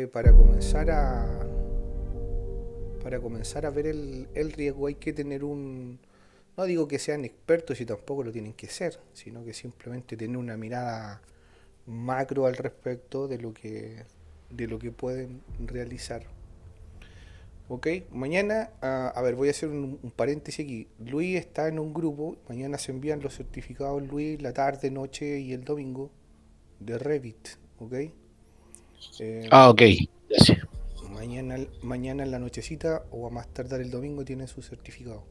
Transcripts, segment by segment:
Para comenzar a ver el riesgo hay que tener un... No digo que sean expertos y tampoco lo tienen que ser, sino que simplemente tener una mirada macro al respecto de lo que pueden realizar. Ok, mañana, a ver, voy a hacer un paréntesis aquí. Luis está en un grupo, mañana se envían los certificados Luis, la tarde, noche y el domingo de Revit, ok. Ah, Eh, ok, gracias. mañana en la nochecita o a más tardar el domingo tienen su certificado.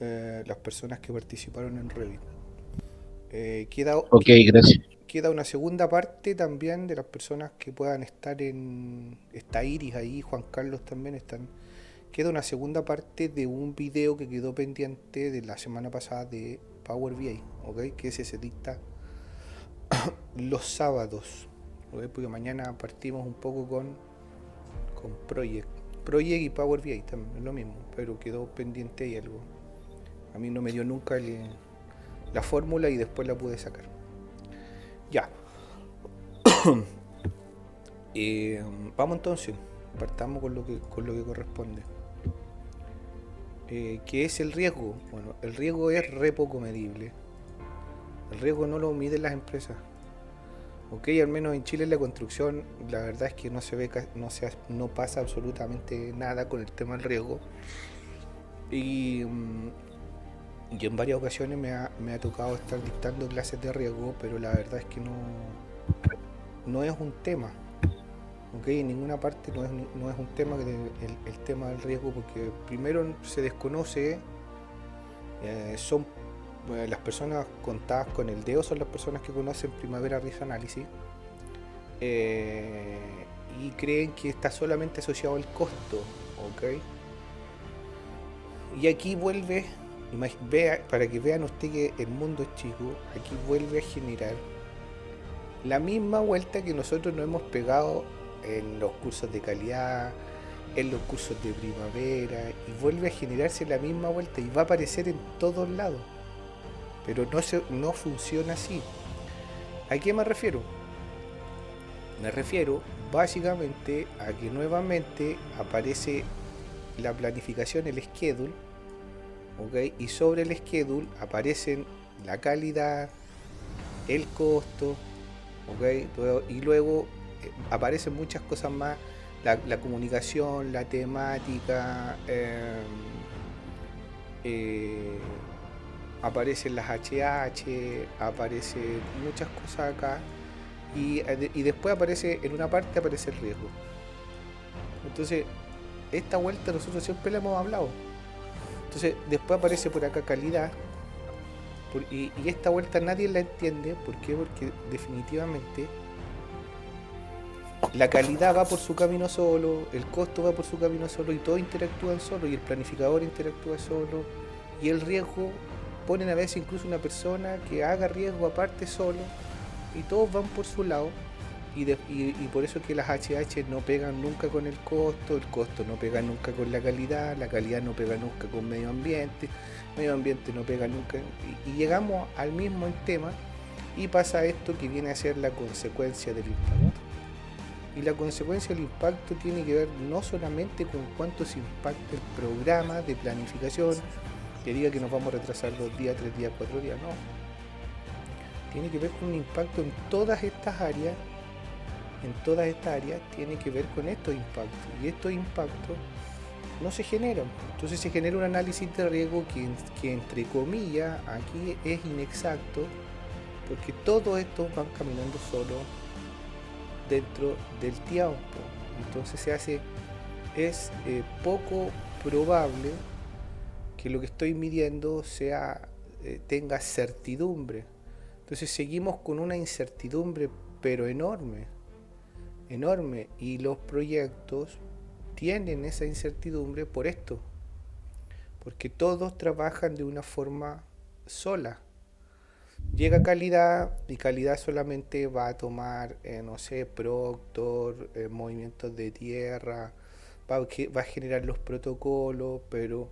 Las personas que participaron en Revit. Eh, queda, Ok, que- gracias. queda una segunda parte también de las personas que puedan estar en... Está Iris ahí, Juan Carlos también están. Queda una segunda parte de un video que quedó pendiente de la semana pasada de Power BI, ¿ok? Que ese se dicta los sábados, ¿ok? Porque mañana partimos un poco con Project. Project y Power BI también es lo mismo, pero quedó pendiente y algo. A mí no me dio nunca la fórmula y después la pude sacar. Ya, eh, vamos entonces, partamos con lo que corresponde. ¿Qué es el riesgo? Bueno, el riesgo es re poco medible. El riesgo no lo miden las empresas. Ok, al menos en Chile en la construcción, la verdad es que no se ve, no pasa absolutamente nada con el tema del riesgo. Y, y en varias ocasiones me ha tocado estar dictando clases de riesgo, pero la verdad es que no es un tema. Okay, en ninguna parte no es un tema el tema del riesgo, porque primero se desconoce, son las personas contadas con el dedo, son las personas que conocen Primavera Risk Analysis, eh, y creen que está solamente asociado al costo. ¿Ok? Y aquí vuelve, para que vean usted que el mundo es chico, aquí vuelve a generar la misma vuelta que nosotros nos hemos pegado en los cursos de calidad, en los cursos de primavera, y vuelve a generarse la misma vuelta y va a aparecer en todos lados. Pero no funciona así. ¿A qué me refiero? Me refiero básicamente a que nuevamente aparece la planificación, el schedule, ¿ok? Y sobre el schedule aparecen la calidad, el costo, ¿ok? Y luego aparecen muchas cosas más, la comunicación, la temática, eh, aparecen las HH, aparecen muchas cosas acá, y después aparece, en una parte aparece el riesgo. Entonces, esta vuelta nosotros siempre la hemos hablado. Entonces, después aparece por acá calidad, y esta vuelta nadie la entiende. ¿Por qué? Porque definitivamente la calidad va por su camino solo, el costo va por su camino solo y todos interactúan solo y el planificador interactúa solo y el riesgo ponen a veces incluso una persona que haga riesgo aparte solo y todos van por su lado y por eso es que las HH no pegan nunca con el costo no pega nunca con la calidad no pega nunca con medio ambiente no pega nunca y llegamos al mismo tema y pasa esto que viene a ser la consecuencia del impacto. Y la consecuencia del impacto tiene que ver no solamente con cuánto se impacta el programa de planificación, que diga que nos vamos a retrasar 2 días, 3 días, 4 días, no. Tiene que ver con un impacto en todas estas áreas, tiene que ver con estos impactos. Y estos impactos no se generan. Entonces se genera un análisis de riesgo que entre comillas aquí es inexacto, porque todos estos van caminando solo dentro del tiempo. Entonces es poco probable que lo que estoy midiendo tenga certidumbre. Entonces seguimos con una incertidumbre pero enorme, enorme. Y los proyectos tienen esa incertidumbre por esto, porque todos trabajan de una forma sola. Llega calidad y calidad solamente va a tomar, no sé, Proctor, movimientos de tierra, va a generar los protocolos, pero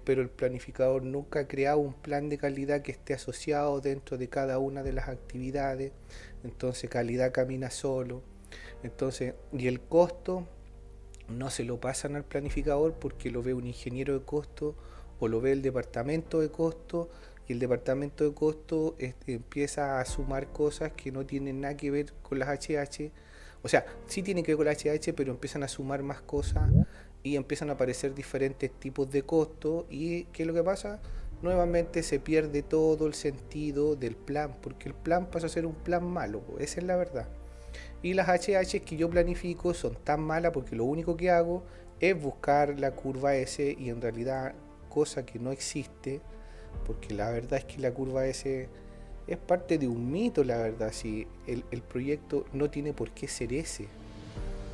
pero el planificador nunca ha creado un plan de calidad que esté asociado dentro de cada una de las actividades, entonces calidad camina solo. Entonces, y el costo no se lo pasan al planificador porque lo ve un ingeniero de costo o lo ve el departamento de costo, y el departamento de costo empieza a sumar cosas que no tienen nada que ver con las HH. O sea, sí tienen que ver con las HH, pero empiezan a sumar más cosas y empiezan a aparecer diferentes tipos de costos. ¿Y qué es lo que pasa? Nuevamente se pierde todo el sentido del plan, porque el plan pasa a ser un plan malo, esa es la verdad. Y las HH que yo planifico son tan malas porque lo único que hago es buscar la curva S, y en realidad cosa que no existe, porque la verdad es que la curva S es parte de un mito, la verdad. Si el proyecto no tiene por qué ser S,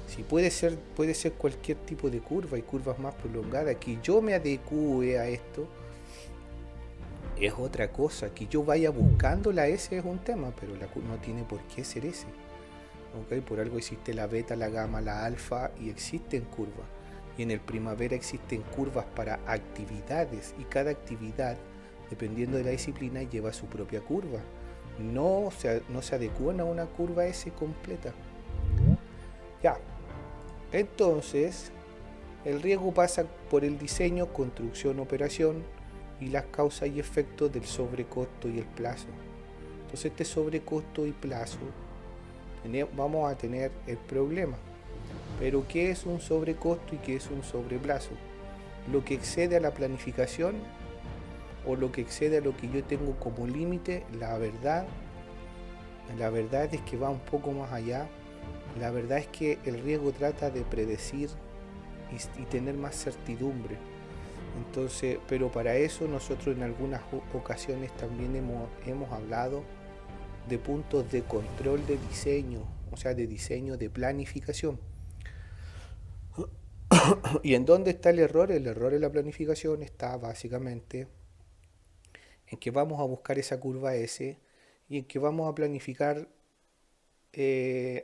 si puede ser cualquier tipo de curva, y curvas más prolongadas. Que yo me adecue a esto es otra cosa, que yo vaya buscando la S es un tema, pero no tiene por qué ser S. ¿Okay? Por algo existe la beta, la gamma, la alfa, y existen curvas. Y en el primavera existen curvas para actividades, y cada actividad, dependiendo de la disciplina, lleva su propia curva. No se adecuan a una curva S completa. Ya, entonces el riesgo pasa por el diseño, construcción, operación y las causas y efectos del sobrecosto y el plazo. Entonces este sobrecosto y plazo vamos a tener el problema. Pero ¿qué es un sobrecosto y qué es un sobreplazo? Lo que excede a la planificación o lo que excede a lo que yo tengo como límite. La verdad es que va un poco más allá. La verdad es que el riesgo trata de predecir y tener más certidumbre. Entonces, pero para eso nosotros en algunas ocasiones también hemos hablado de puntos de control de diseño, o sea, de diseño de planificación. ¿Y en dónde está el error? El error en la planificación está básicamente en que vamos a buscar esa curva S, y en que vamos a planificar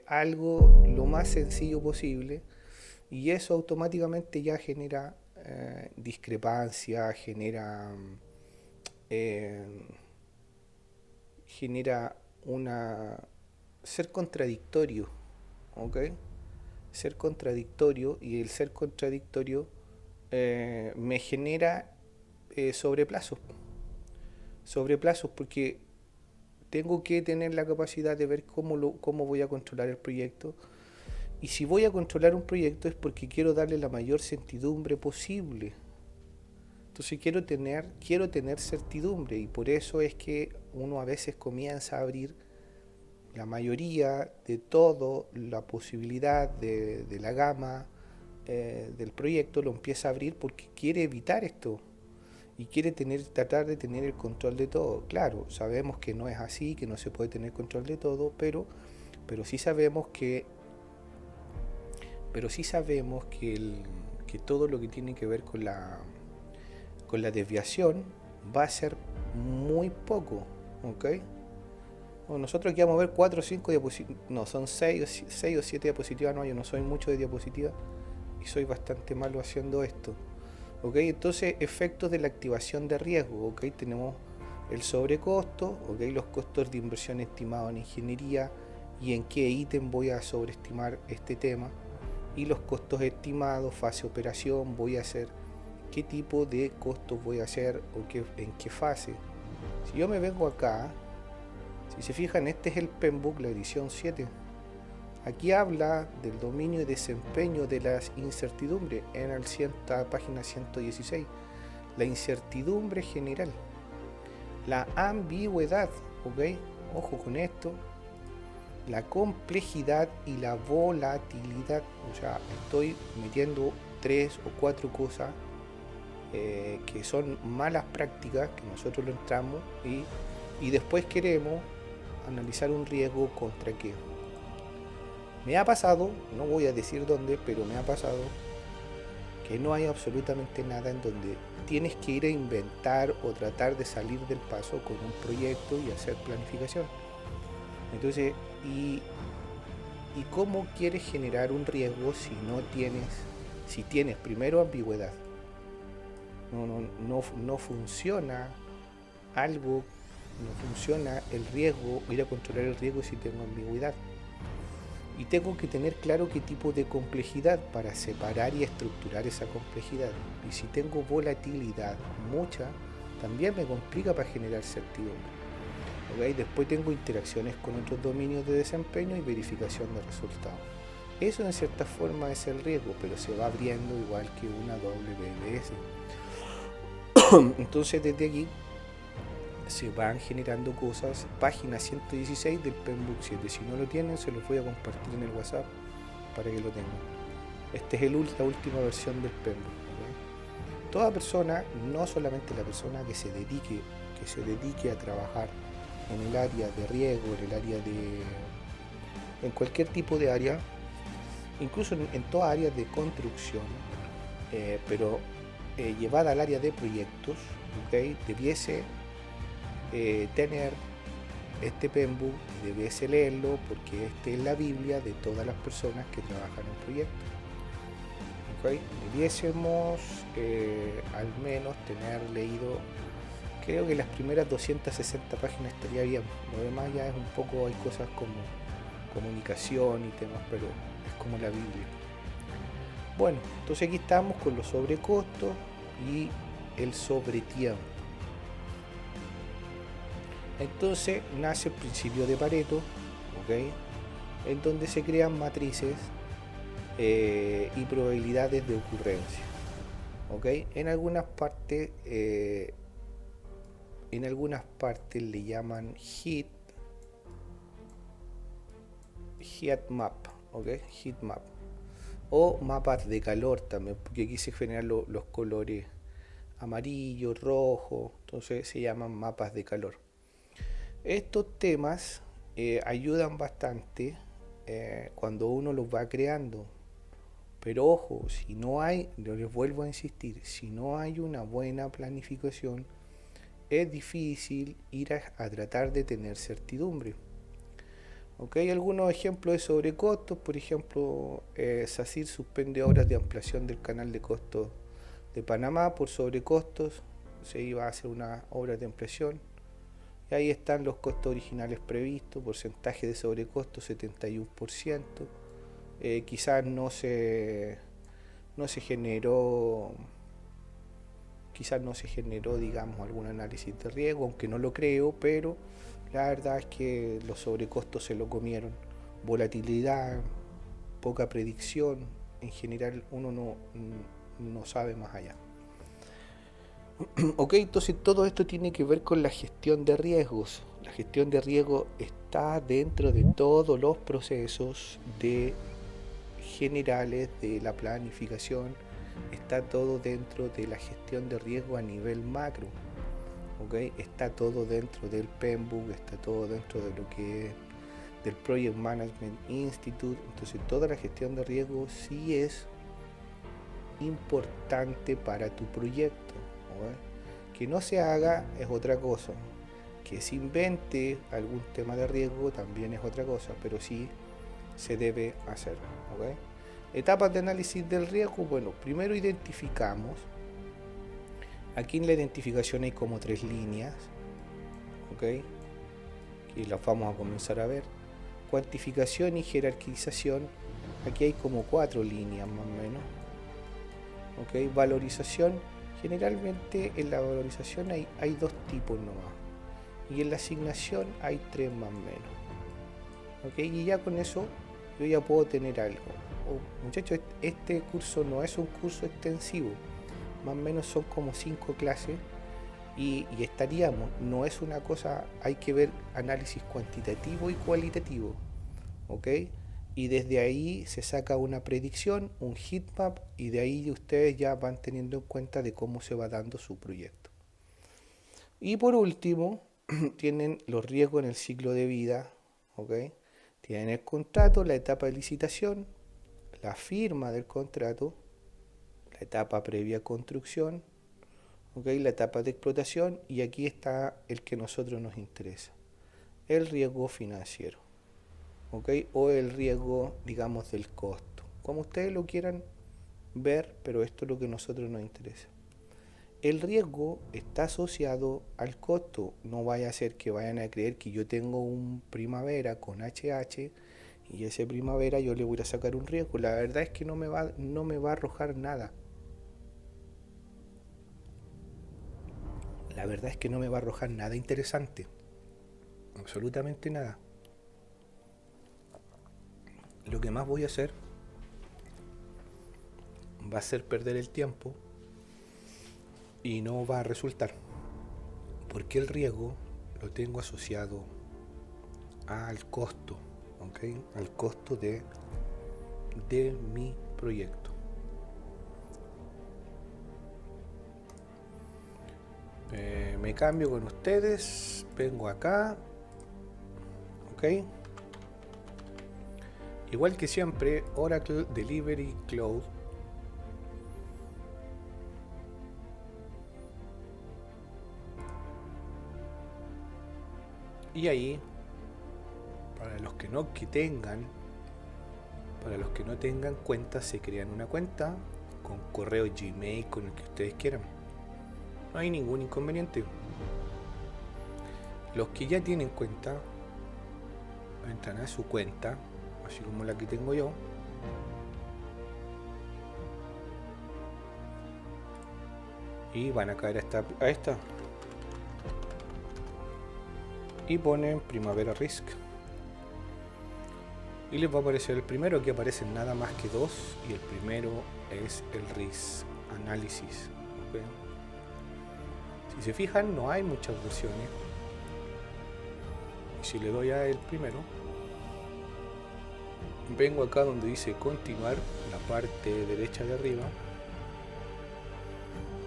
algo lo más sencillo posible, y eso automáticamente ya genera discrepancia, eh, genera una ser contradictorio, ¿ok? Ser contradictorio, y el ser contradictorio me genera sobreplazos. Sobreplazos porque tengo que tener la capacidad de ver cómo voy a controlar el proyecto. Y si voy a controlar un proyecto es porque quiero darle la mayor certidumbre posible. Entonces quiero tener certidumbre, y por eso es que uno a veces comienza a abrir la mayoría de todo, la posibilidad de la gama del proyecto, lo empieza a abrir porque quiere evitar esto y quiere tratar de tener el control de todo. Claro, sabemos que no es así, que no se puede tener control de todo, pero sí sabemos que todo lo que tiene que ver con la desviación va a ser muy poco, ¿ok? Bueno, nosotros aquí vamos a ver 4 o 5 diapositivas, no, son 6 o 7 diapositivas, no, yo no soy mucho de diapositivas y soy bastante malo haciendo esto. ¿Ok? Entonces, efectos de la activación de riesgo, ¿ok? Tenemos el sobrecosto, ¿ok? Los costos de inversión estimados en ingeniería y en qué ítem voy a sobreestimar este tema, y los costos estimados, fase operación, voy a hacer, qué tipo de costos voy a hacer o en qué fase. Si yo me vengo acá, si se fijan, este es el Penbook, la edición 7. Aquí habla del dominio y desempeño de las incertidumbres en la página 116. La incertidumbre general, la ambigüedad, ¿ok? Ojo con esto, la complejidad y la volatilidad. O sea, estoy metiendo 3 o 4 cosas que son malas prácticas que nosotros lo entramos, y después queremos analizar un riesgo contra qué. Me ha pasado, no voy a decir dónde, pero me ha pasado que no hay absolutamente nada en donde tienes que ir a inventar o tratar de salir del paso con un proyecto y hacer planificación. Entonces, ¿y cómo quieres generar un riesgo si tienes primero ambigüedad? No funciona algo, no funciona el riesgo, ir a controlar el riesgo si tengo ambigüedad. Y tengo que tener claro qué tipo de complejidad para separar y estructurar esa complejidad. Y si tengo volatilidad mucha, también me complica para generar certidumbre. ¿Okay? Después tengo interacciones con otros dominios de desempeño y verificación de resultados. Eso en cierta forma es el riesgo, pero se va abriendo igual que una WBS. Entonces desde aquí se van generando cosas. Página 116 del Penbook 7. Si no lo tienen, se los voy a compartir en el WhatsApp para que lo tengan. Esta es la última versión del Penbook. ¿Okay? Toda persona, no solamente la persona que se dedique a trabajar en el área de riesgo, en cualquier tipo de área, incluso en todas áreas de construcción, pero llevada al área de proyectos, ¿okay? Debiese tener este Penbook, debiese leerlo porque este es la Biblia de todas las personas que trabajan en proyectos. ¿Okay? Debiésemos al menos tener leído, creo que las primeras 260 páginas estaría bien. Lo demás ya es un poco, hay cosas como comunicación y temas, pero es como la Biblia. Bueno, entonces aquí estamos con los sobrecostos y el sobretiempo. Entonces nace el principio de Pareto, ¿okay? En donde se crean matrices y probabilidades de ocurrencia. ¿Okay? En algunas partes le llaman heat map, ¿okay? Heat map. O mapas de calor también, porque aquí se generan los colores amarillo, rojo, entonces se llaman mapas de calor. Estos temas ayudan bastante cuando uno los va creando, pero ojo, si no hay, les vuelvo a insistir, si no hay una buena planificación, es difícil ir a tratar de tener certidumbre. Okay, algunos ejemplos de sobrecostos, por ejemplo, SACIR suspende obras de ampliación del canal de costos de Panamá por sobrecostos, se iba a hacer una obra de ampliación, y ahí están los costos originales previstos, porcentaje de sobrecosto 71%, quizás no se generó, digamos, algún análisis de riesgo, aunque no lo creo, pero la verdad es que los sobrecostos se lo comieron. Volatilidad, poca predicción, en general uno no sabe más allá. Ok, entonces todo esto tiene que ver con la gestión de riesgos. La gestión de riesgo está dentro de todos los procesos generales de la planificación, está todo dentro de la gestión de riesgo a nivel macro. ¿Okay? Está todo dentro del Penbook, está todo dentro de lo que es del Project Management Institute. Entonces toda la gestión de riesgo sí es importante para tu proyecto. ¿Okay? Que no se haga es otra cosa, que se invente algún tema de riesgo también es otra cosa, pero sí se debe hacer. ¿Okay? Etapas de análisis del riesgo. Bueno, primero identificamos. Aquí en la identificación hay como 3 líneas, ¿ok? Y las vamos a comenzar a ver. Cuantificación y jerarquización, aquí hay como 4 líneas más o menos, ¿ok? Valorización, generalmente en la valorización hay 2 tipos nomás, y en la asignación hay 3 más o menos, ¿ok? Y ya con eso yo ya puedo tener algo. Muchachos, este curso no es un curso extensivo, más o menos son como 5 clases y estaríamos, no es una cosa, hay que ver análisis cuantitativo y cualitativo, ¿ok? Y desde ahí se saca una predicción, un heatmap, y de ahí ustedes ya van teniendo en cuenta de cómo se va dando su proyecto. Y por último, tienen los riesgos en el ciclo de vida, ¿ok? Tienen el contrato, la etapa de licitación, la firma del contrato, la etapa previa a construcción, ¿okay? La etapa de explotación, y aquí está el que a nosotros nos interesa, el riesgo financiero, ¿okay? O el riesgo, digamos, del costo, como ustedes lo quieran ver, pero esto es lo que a nosotros nos interesa. El riesgo está asociado al costo. No vaya a ser que vayan a creer que yo tengo un Primavera con HH Y ese primavera yo le voy a sacar un riesgo. La verdad es que no me va a arrojar nada. La verdad es que no me va a arrojar nada interesante. Absolutamente nada. Lo que más voy a hacer va a ser perder el tiempo y no va a resultar. Porque el riesgo lo tengo asociado al costo, ¿ok? Al costo de mi proyecto. Me cambio con ustedes, vengo acá, ¿ok? Igual que siempre, Oracle Delivery Cloud. Y ahí, para los que no tengan cuenta, se crean una cuenta con correo Gmail, con el que ustedes quieran. No hay ningún inconveniente. Los que ya tienen cuenta, entran a su cuenta, así como la que tengo yo. Y van a caer a esta. Y ponen Primavera Risk. Y les va a aparecer el primero. Aquí aparecen nada más que dos. Y el primero es el Risk Analysis. ¿Okay? Si se fijan, no hay muchas versiones. Y si le doy a el primero, vengo acá donde dice continuar, la parte derecha de arriba.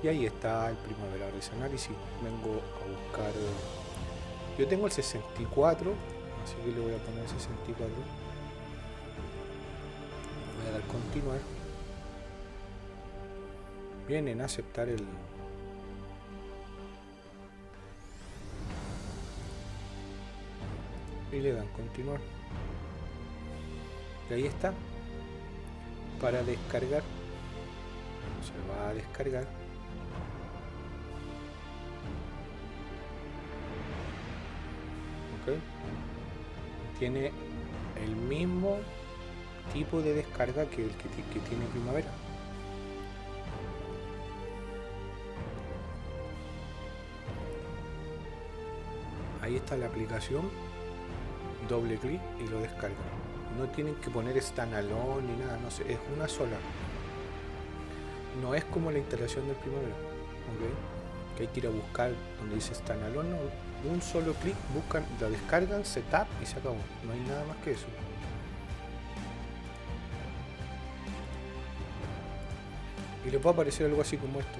Y ahí está el Primavera Risk Analysis. Vengo a buscar. Yo tengo el 64, así que le voy a poner 64. Voy a dar continuar. Vienen a aceptar el. Y le dan continuar. Y ahí está. Para descargar. Se va a descargar. Ok. Tiene el mismo tipo de descarga que el que tiene Primavera. Ahí está la aplicación. Doble clic y lo descargan. No tienen que poner standalone ni nada, no sé, es una sola. No es como la instalación del Primavera, ¿okay? Que hay que ir a buscar donde dice standalone, no, un solo clic, buscan, la descargan, setup y se acabó. No hay nada más que eso. Y les va a aparecer algo así como esto.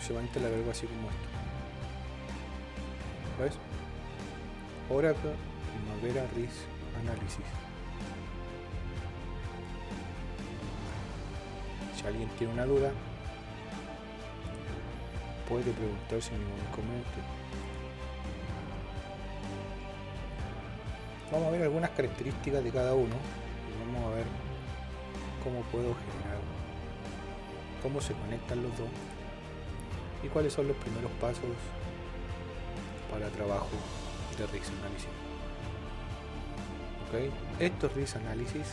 Se va a instalar algo así como esto. ¿Ves? Oracle Primavera Risk Analysis. Si alguien tiene una duda, puede preguntar sin ningún inconveniente. Vamos a ver algunas características de cada uno y vamos a ver cómo puedo generar, cómo se conectan los dos y cuáles son los primeros pasos para trabajo de Risk Analysis. ¿Okay? Estos Risk Analysis,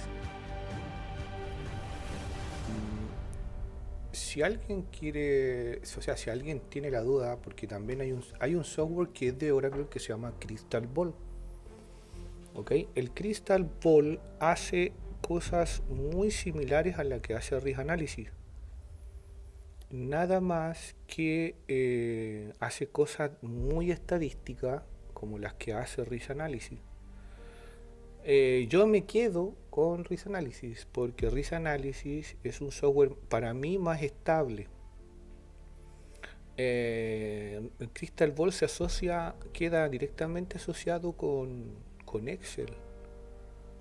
si alguien quiere, o sea, si alguien tiene la duda, porque también hay un software que es de Oracle que se llama Crystal Ball. ¿Okay? El Crystal Ball hace cosas muy similares a la que hace Risk Analysis. Nada más que hace cosas muy estadísticas como las que hace Risk Analysis. Yo me quedo con Risk Analysis porque Risk Analysis es un software para mí más estable. Crystal Ball queda directamente asociado con Excel,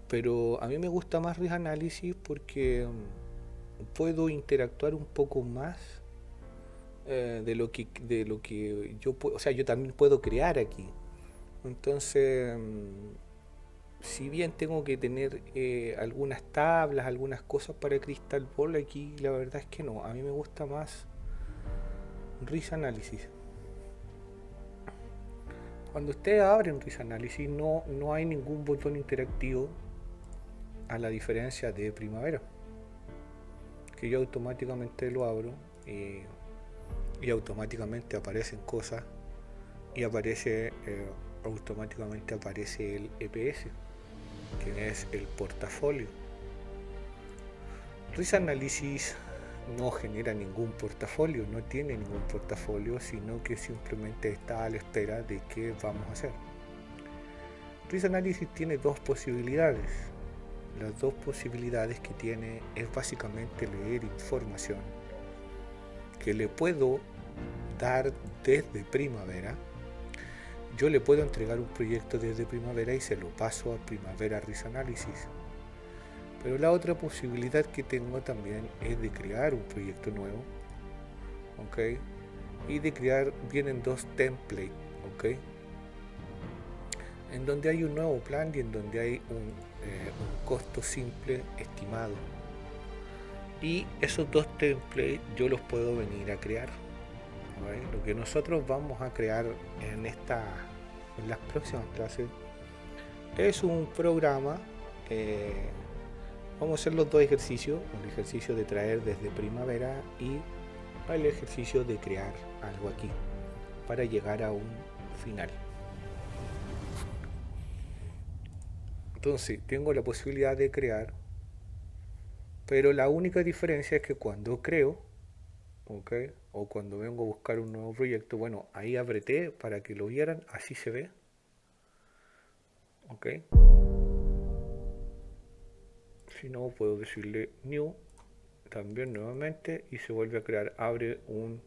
pero a mí me gusta más Risk Analysis porque puedo interactuar un poco más de lo que yo puedo, o sea, yo también puedo crear aquí. Entonces, si bien tengo que tener algunas tablas, algunas cosas para Crystal Ball, aquí la verdad es que no. A mí me gusta más Risk Analysis. Cuando ustedes abren RizAnalysis no hay ningún botón interactivo, a la diferencia de Primavera, que yo automáticamente lo abro y automáticamente aparecen cosas y automáticamente aparece el EPS, que es el portafolio. RizAnalysis no genera ningún portafolio, no tiene ningún portafolio, sino que simplemente está a la espera de qué vamos a hacer. RizAnalysis tiene dos posibilidades. Las dos posibilidades que tiene es básicamente leer información que le puedo dar desde Primavera. Yo le puedo entregar un proyecto desde Primavera y se lo paso a Primavera RizAnalysis. Pero la otra posibilidad que tengo también es de crear un proyecto nuevo, ¿ok? Y de crear, vienen dos templates, ¿ok? En donde hay un nuevo plan y en donde hay un costo simple estimado. Y esos dos templates yo los puedo venir a crear, ¿okay? Lo que nosotros vamos a crear en las próximas clases es un programa. Vamos a hacer los dos ejercicios, el ejercicio de traer desde Primavera y el ejercicio de crear algo aquí para llegar a un final. Entonces tengo la posibilidad de crear, pero la única diferencia es que cuando creo, ¿okay? O cuando vengo a buscar un nuevo proyecto, bueno, ahí apreté para que lo vieran, así se ve, ¿ok? Si no, puedo decirle new también nuevamente y se vuelve a crear, abre un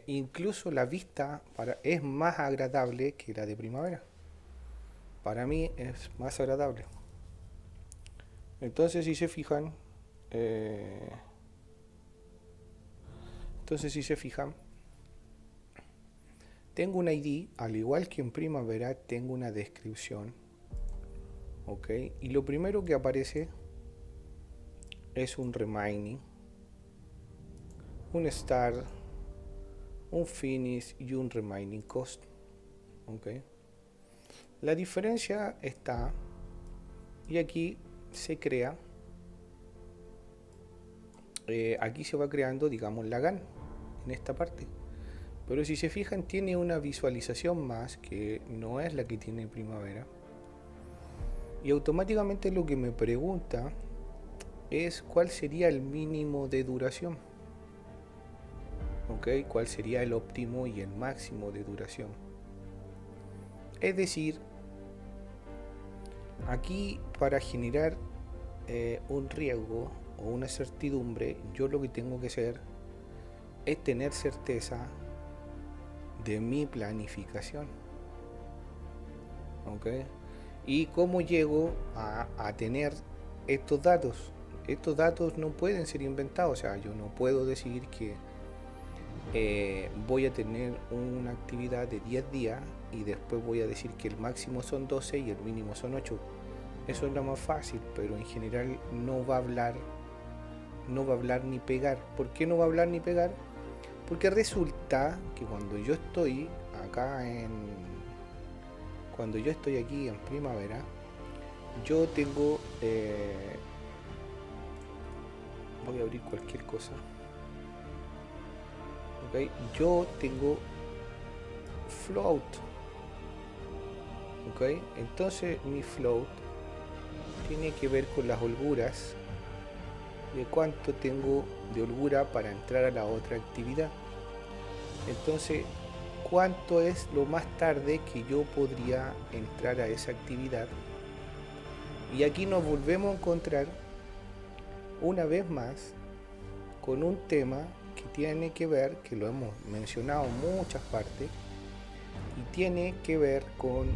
incluso la vista es más agradable que la de Primavera. Para mí es más agradable. Entonces si se fijan, tengo un ID, al igual que en Primavera tengo una descripción, ¿ok? Y lo primero que aparece es un remaining, un start, un finish y un remaining cost, ¿ok? La diferencia está, y aquí se crea, aquí se va creando, digamos, la GAN en esta parte. Pero si se fijan, tiene una visualización más que no es la que tiene Primavera. Y automáticamente lo que me pregunta es cuál sería el mínimo de duración. ¿Ok? ¿Cuál sería el óptimo y el máximo de duración? Es decir, aquí para generar un riesgo o una certidumbre, yo lo que tengo que hacer es tener certeza de mi planificación, ¿ok? Y cómo llego a tener estos datos. Estos datos no pueden ser inventados, o sea, yo no puedo decir que voy a tener una actividad de 10 días y después voy a decir que el máximo son 12 y el mínimo son 8. Eso es lo más fácil, pero en general no va a hablar ni pegar. ¿Por qué no va a hablar ni pegar? Porque resulta que cuando yo estoy aquí en Primavera, yo tengo voy a abrir cualquier cosa, ¿okay? Yo tengo float, ¿okay? Entonces mi float tiene que ver con las holguras, de cuánto tengo de holgura para entrar a la otra actividad. Entonces, cuánto es lo más tarde que yo podría entrar a esa actividad. Y aquí nos volvemos a encontrar una vez más con un tema que tiene que ver, que lo hemos mencionado en muchas partes, y tiene que ver con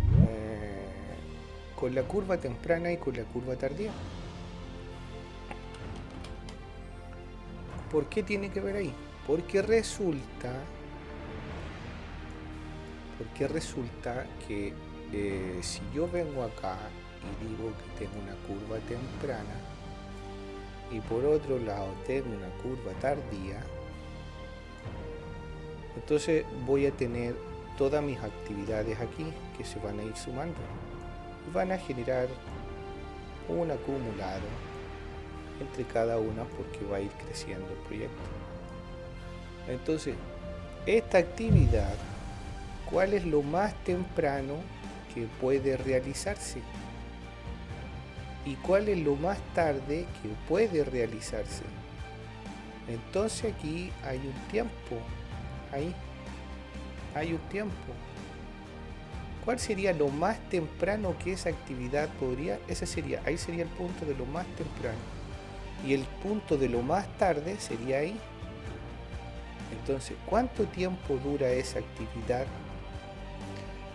la curva temprana y con la curva tardía. ¿Por qué tiene que ver ahí? Porque resulta que si yo vengo acá y digo que tengo una curva temprana y por otro lado tengo una curva tardía, entonces voy a tener todas mis actividades aquí que se van a ir sumando y van a generar un acumulado entre cada una porque va a ir creciendo el proyecto. Entonces, esta actividad, ¿cuál es lo más temprano que puede realizarse? ¿Y cuál es lo más tarde que puede realizarse? Entonces aquí hay un tiempo, ahí hay un tiempo. ¿Cuál sería lo más temprano que esa actividad podría? Ahí sería el punto de lo más temprano. Y el punto de lo más tarde sería ahí. Entonces, ¿cuánto tiempo dura esa actividad?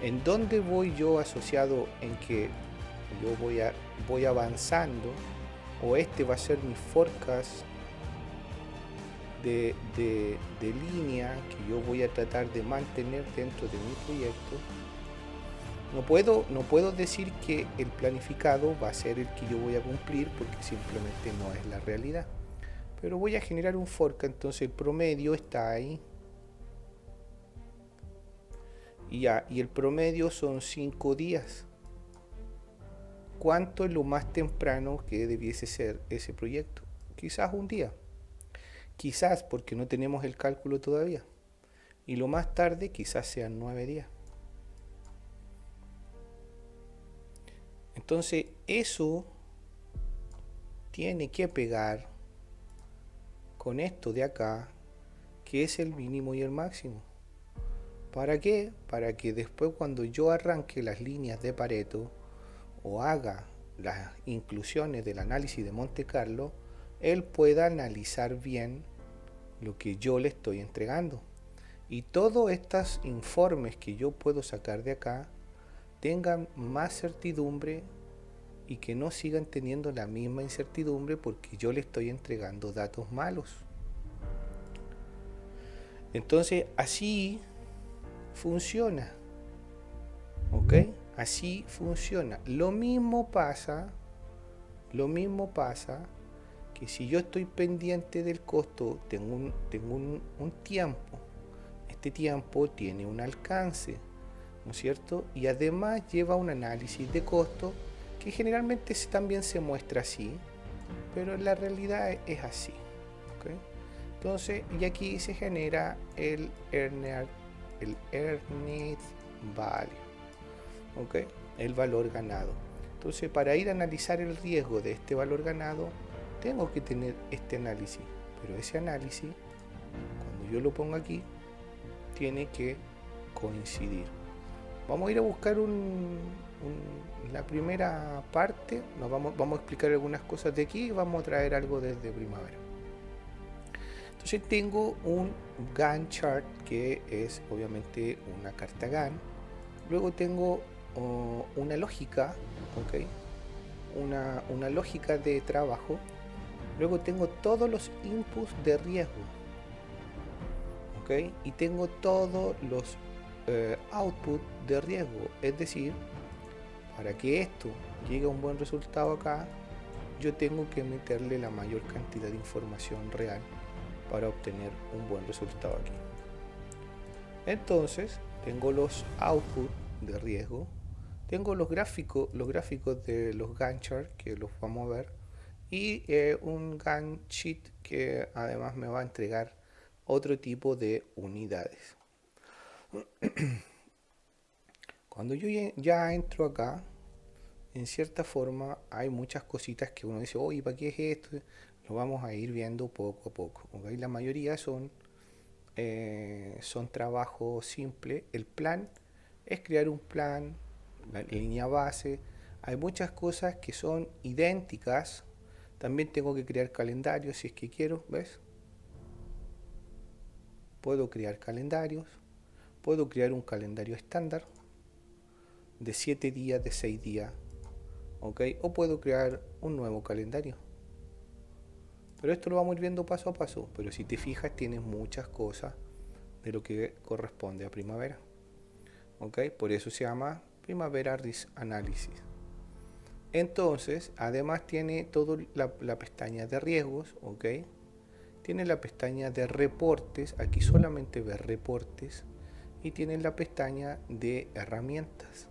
¿En dónde voy yo asociado en que yo voy avanzando? ¿O este va a ser mi forecast de línea que yo voy a tratar de mantener dentro de mi proyecto? No puedo decir que el planificado va a ser el que yo voy a cumplir porque simplemente no es la realidad. Pero voy a generar un forecast, entonces el promedio está ahí. Y el promedio son 5 días. ¿Cuánto es lo más temprano que debiese ser ese proyecto? Quizás un día. Quizás porque no tenemos el cálculo todavía. Y lo más tarde quizás sean 9 días. Entonces eso tiene que pegar con esto de acá, que es el mínimo y el máximo. ¿Para qué? Para que después cuando yo arranque las líneas de Pareto o haga las inclusiones del análisis de Monte Carlo, él pueda analizar bien lo que yo le estoy entregando. Y todos estos informes que yo puedo sacar de acá tengan más certidumbre y que no sigan teniendo la misma incertidumbre porque yo le estoy entregando datos malos. Entonces así funciona, ¿ok? Así funciona. Lo mismo pasa que si yo estoy pendiente del costo, tengo un tiempo. Este tiempo tiene un alcance, ¿no es cierto? Y además lleva un análisis de costo que generalmente también se muestra así, pero en la realidad es así, ¿okay? Entonces, y aquí se genera el earned value, ¿okay? El valor ganado. Entonces, para ir a analizar el riesgo de este valor ganado, tengo que tener este análisis, pero ese análisis, cuando yo lo pongo aquí, tiene que coincidir. Vamos a ir a buscar la primera parte, vamos a explicar algunas cosas de aquí y vamos a traer algo desde primavera. Entonces tengo un Gantt chart que es obviamente una carta Gantt. Luego tengo una lógica, ¿okay? Una lógica de trabajo. Luego tengo todos los inputs de riesgo, ¿okay? Y tengo todos los outputs de riesgo. Es decir, para que esto llegue a un buen resultado acá, yo tengo que meterle la mayor cantidad de información real para obtener un buen resultado aquí. Entonces, tengo los outputs de riesgo, tengo los gráficos de los Gantt chart que los vamos a ver y un Gantt sheet que además me va a entregar otro tipo de unidades. Cuando yo ya entro acá, en cierta forma hay muchas cositas que uno dice, oye, ¿para qué es esto? Lo vamos a ir viendo poco a poco, ¿okay? La mayoría son trabajos simples. El plan es crear un plan, la línea base. Hay muchas cosas que son idénticas. También tengo que crear calendarios si es que quiero, ¿ves? Puedo crear calendarios. Puedo crear un calendario estándar de 7 días, de 6 días, ¿ok? O puedo crear un nuevo calendario. Pero esto lo vamos a ir viendo paso a paso. Pero si te fijas, tienes muchas cosas de lo que corresponde a primavera. ¿Ok? Por eso se llama Primavera Risk Analysis. Entonces, además tiene toda la pestaña de riesgos, ¿ok? Tiene la pestaña de reportes. Aquí solamente ves reportes. y tienes la pestaña de herramientas.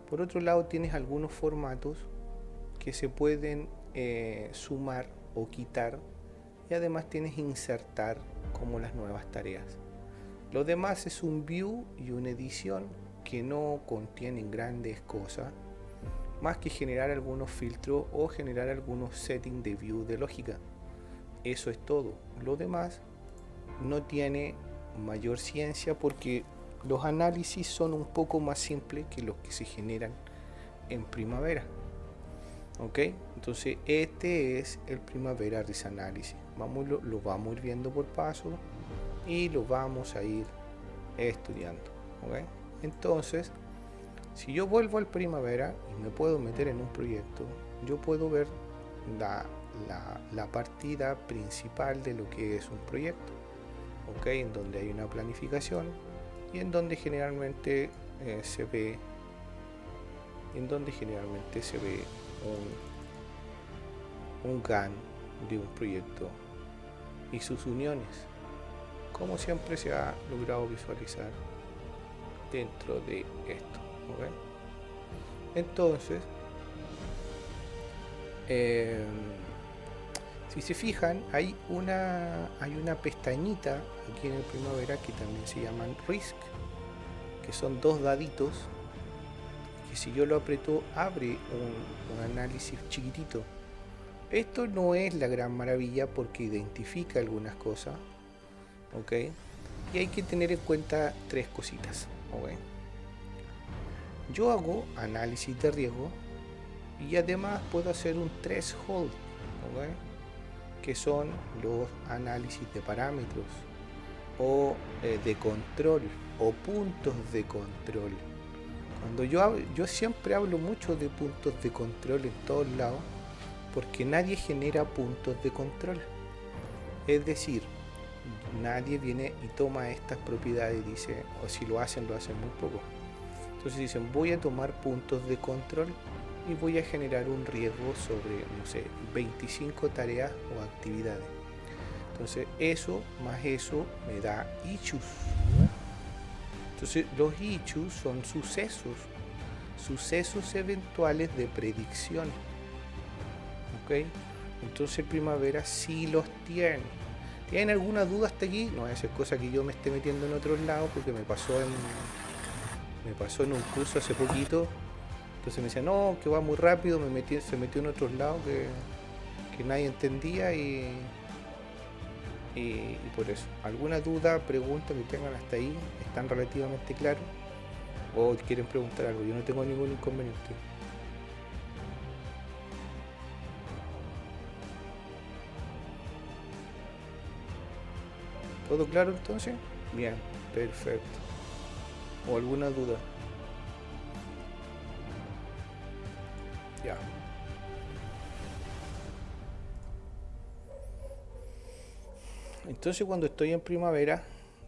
Por otro lado tienes algunos formatos que se pueden sumar o quitar, y además tienes insertar como las nuevas tareas. Lo demás es un view y una edición que no contienen grandes cosas, más que generar algunos filtros o generar algunos settings de view de lógica. Eso es todo. Lo demás no tiene mayor ciencia porque los análisis son un poco más simples que los que se generan en Primavera. ¿Ok? Entonces este es el Primavera Risk Analysis. Lo vamos a ir viendo por paso y lo vamos a ir estudiando. ¿Ok? Entonces, si yo vuelvo al Primavera y me puedo meter en un proyecto, yo puedo ver la partida principal de lo que es un proyecto. ¿Ok? En donde hay una planificación y en donde generalmente se ve un GAN de un proyecto y sus uniones, como siempre se ha logrado visualizar dentro de esto. ¿Okay? Entonces, si se fijan, hay una pestañita aquí en el Primavera que también se llaman Risk, que son dos daditos que si yo lo aprieto abre un análisis chiquitito. Esto no es la gran maravilla porque identifica algunas cosas, ¿ok? Y hay que tener en cuenta tres cositas, ¿ok? Yo hago análisis de riesgo y además puedo hacer un threshold, ¿ok? Que son los análisis de parámetros o de control o puntos de control. Cuando yo siempre hablo mucho de puntos de control en todos lados, porque nadie genera puntos de control. Es decir, nadie viene y toma estas propiedades y dice, o si lo hacen muy poco. Entonces dicen, voy a tomar puntos de control y voy a generar un riesgo sobre, no sé, 25 tareas o actividades. Entonces eso más eso me da issues. Entonces los issues son sucesos eventuales de predicción. ¿Ok? Entonces Primavera sí los tiene. ¿Tienen alguna duda hasta aquí? No es cosa que yo me esté metiendo en otros lados, porque me pasó en un curso hace poquito. Entonces me decía, no, que va muy rápido, se metió en otros lados que nadie entendía y por eso. ¿Alguna duda, pregunta que tengan hasta ahí? ¿Están relativamente claros? ¿O quieren preguntar algo? Yo no tengo ningún inconveniente. ¿Todo claro entonces? Bien, perfecto. ¿O alguna duda? Ya. Entonces cuando estoy en Primavera,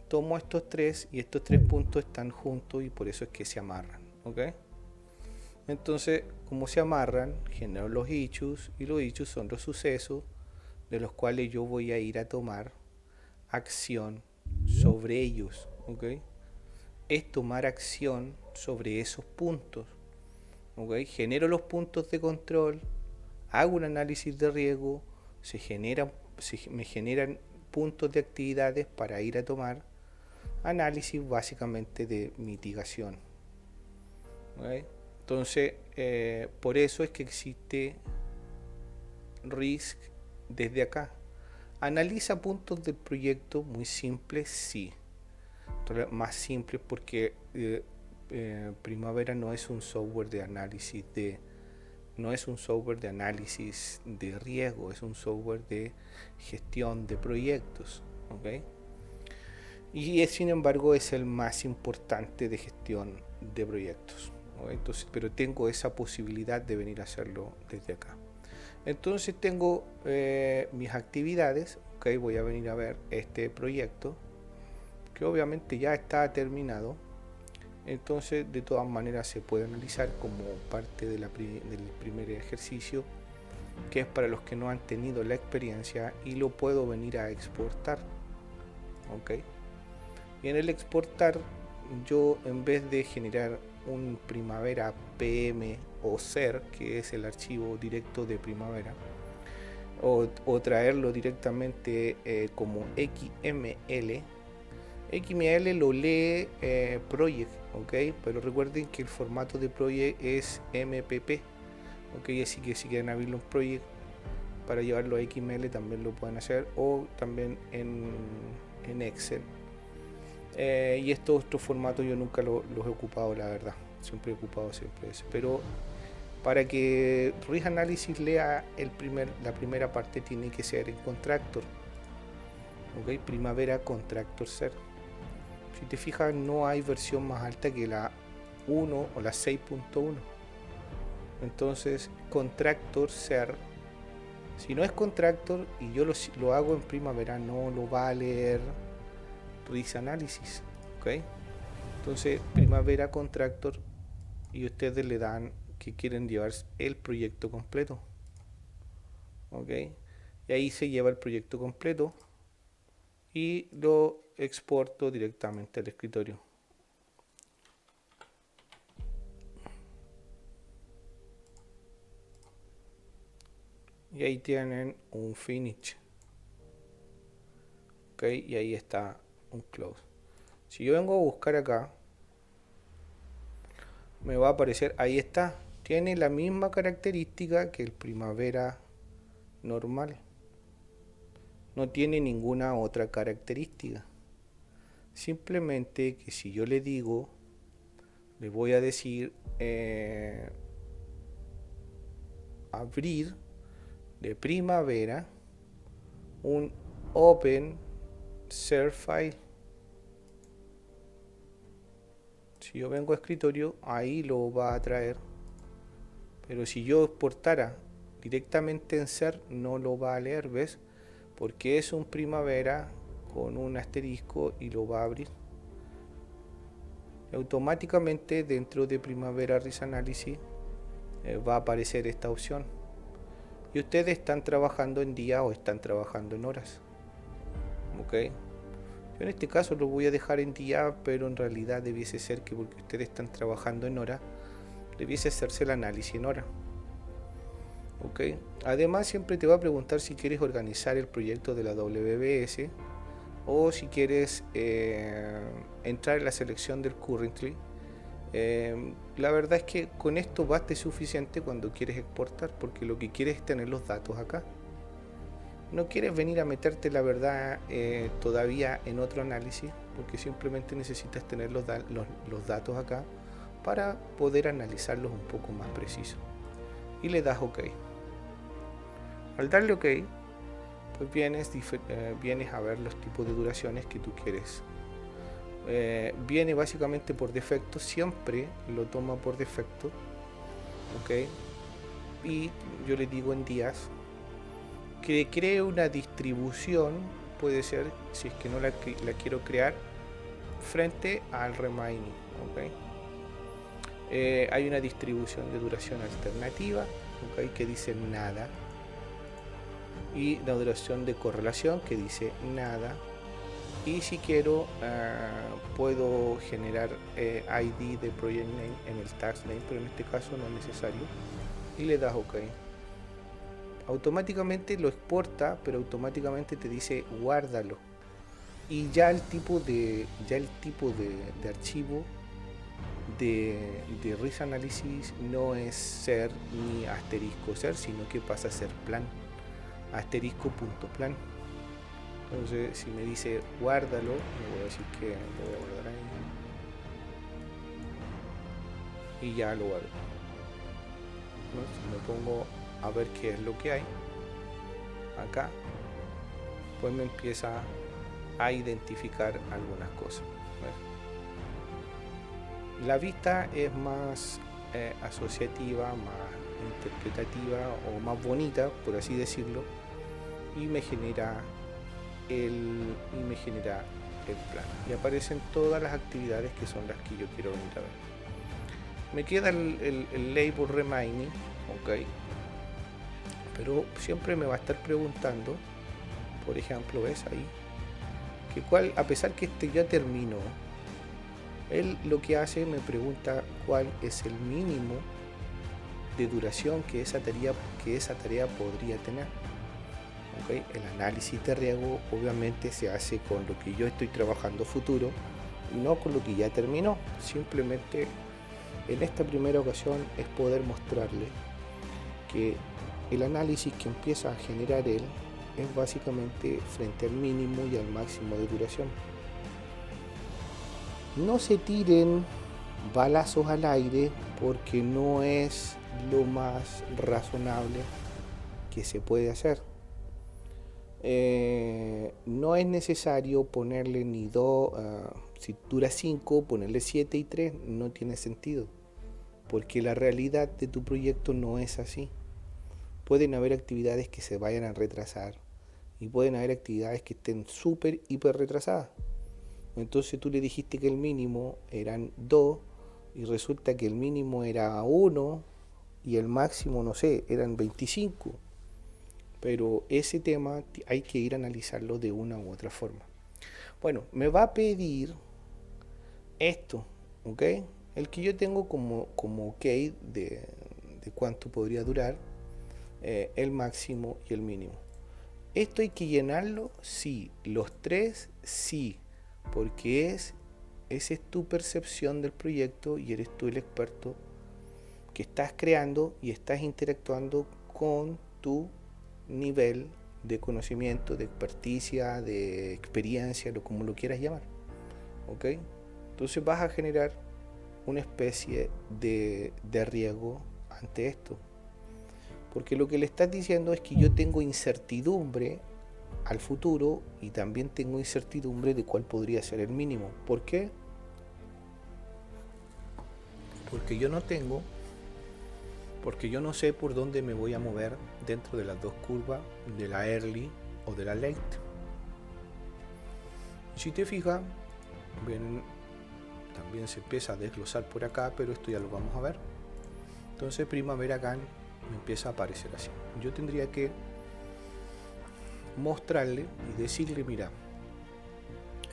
tomo estos tres y estos tres puntos están juntos y por eso es que se amarran. ¿Ok? Entonces, como se amarran, genero los issues y los issues son los sucesos de los cuales yo voy a ir a tomar acción sobre ellos. ¿Ok? Es tomar acción sobre esos puntos. ¿Ok? Genero los puntos de control, hago un análisis de riesgo, me generan puntos de actividades para ir a tomar análisis básicamente de mitigación. ¿Okay? Entonces, por eso es que existe Risk desde acá. Analiza puntos del proyecto muy simples, sí. Más simples porque Primavera no es un software de análisis de riesgo, es un software de gestión de proyectos, ¿okay? Y sin embargo es el más importante de gestión de proyectos, ¿okay? Entonces, pero tengo esa posibilidad de venir a hacerlo desde acá. Entonces tengo mis actividades, ¿okay? Voy a venir a ver este proyecto que obviamente ya está terminado. Entonces de todas maneras se puede analizar como parte del primer ejercicio, que es para los que no han tenido la experiencia, y lo puedo venir a exportar. ¿Ok? Y en el exportar yo en vez de generar un Primavera PM o ser, que es el archivo directo de Primavera, o traerlo directamente como XML. XML lo lee Project, ¿ok? Pero recuerden que el formato de Project es MPP, ¿ok? Así que si quieren abrirlo en Project para llevarlo a XML también lo pueden hacer, o también en Excel. Y estos otros formatos yo nunca los he ocupado, la verdad. Siempre he ocupado siempre ese. Pero para que Rig Analysis lea la primera parte tiene que ser en Contractor. ¿Ok? Primavera Contractor Ser. Si te fijas, no hay versión más alta que la 1 o la 6.1. Entonces, Contractor Ser, si no es Contractor y yo lo hago en Primavera, no lo va a leer Rig Analysis. ¿Ok? Entonces, Primavera Contractor, y ustedes le dan que quieren llevar el proyecto completo. ¿Ok? Y ahí se lleva el proyecto completo y lo exporto directamente al escritorio. Y ahí tienen un finish. Ok, y ahí está un close. Si yo vengo a buscar acá, me va a aparecer, ahí está. Tiene la misma característica que el Primavera normal. No tiene ninguna otra característica. Simplemente que si yo le digo, le voy a decir abrir de Primavera un Open Ser File. Si yo vengo a escritorio, ahí lo va a traer. Pero si yo exportara directamente en Ser, no lo va a leer, ¿ves? Porque es un Primavera con un asterisco y lo va a abrir. Automáticamente dentro de Primavera Rig Analysis va a aparecer esta opción. Y ustedes están trabajando en día o están trabajando en horas. Ok. Yo en este caso lo voy a dejar en día, pero en realidad debiese ser que porque ustedes están trabajando en hora, debiese hacerse el análisis en hora. Ok. Además siempre te va a preguntar si quieres organizar el proyecto de la WBS o si quieres entrar en la selección del currently. La verdad es que con esto basta suficiente cuando quieres exportar, porque lo que quieres es tener los datos acá. No quieres venir a meterte la verdad todavía en otro análisis, porque simplemente necesitas tener los datos acá para poder analizarlos un poco más preciso. Y le das OK. Al darle OK, pues vienes a ver los tipos de duraciones que tú quieres. Viene básicamente por defecto, siempre lo toma por defecto. OK. Y yo le digo en días que cree una distribución, puede ser, si es que no la quiero crear, frente al remaining. ¿Okay? Hay una distribución de duración alternativa, ¿okay? Que dice nada, y la duración de correlación que dice nada. Y si quiero puedo generar ID de project name en el task name, pero en este caso no es necesario, y le das OK. Automáticamente lo exporta, pero automáticamente te dice guárdalo, y ya el tipo de archivo de Rig Analysis no es ser ni asterisco ser, sino que pasa a ser plan, asterisco.plan. Entonces si me dice guárdalo, le voy a decir que lo voy a guardar ahí y ya lo guardo. ¿No? Si me pongo a ver qué es lo que hay acá, pues me empieza a identificar algunas cosas. La vista es más asociativa, más interpretativa o más bonita, por así decirlo, y me genera el plan, y aparecen todas las actividades que son las que yo quiero venir a ver. Me queda el label remaining, ok, pero siempre me va a estar preguntando, por ejemplo, ves ahí, que a pesar que este ya terminó, Él lo que hace, me pregunta cuál es el mínimo de duración que esa tarea podría tener. ¿Okay? El análisis de riesgo obviamente se hace con lo que yo estoy trabajando futuro y no con lo que ya terminó. Simplemente en esta primera ocasión es poder mostrarle que el análisis que empieza a generar él es básicamente frente al mínimo y al máximo de duración. No se tiren balazos al aire porque no es lo más razonable que se puede hacer. No es necesario ponerle ni 2, si dura 5, ponerle 7 y 3, no tiene sentido, porque la realidad de tu proyecto no es así. Pueden haber actividades que se vayan a retrasar y pueden haber actividades que estén súper, hiper retrasadas. Entonces tú le dijiste que el mínimo eran 2 y resulta que el mínimo era 1 y el máximo, no sé, eran 25. Pero ese tema hay que ir a analizarlo de una u otra forma. Bueno, me va a pedir esto, ¿ok? El que yo tengo como ok de cuánto podría durar, el máximo y el mínimo. ¿Esto hay que llenarlo? Sí. Los 3, sí. Porque esa es tu percepción del proyecto y eres tú el experto que estás creando y estás interactuando con tu nivel de conocimiento, de experticia, de experiencia, como lo quieras llamar. ¿Ok? Entonces vas a generar una especie de riesgo ante esto. Porque lo que le estás diciendo es que yo tengo incertidumbre al futuro y también tengo incertidumbre de cuál podría ser el mínimo. ¿Por qué? Porque yo no sé por dónde me voy a mover dentro de las dos curvas, de la early o de la late. Si te fijas, bien, también se empieza a desglosar por acá, pero esto ya lo vamos a ver. Entonces primavera acá me empieza a aparecer así. Yo tendría que mostrarle y decirle, mira,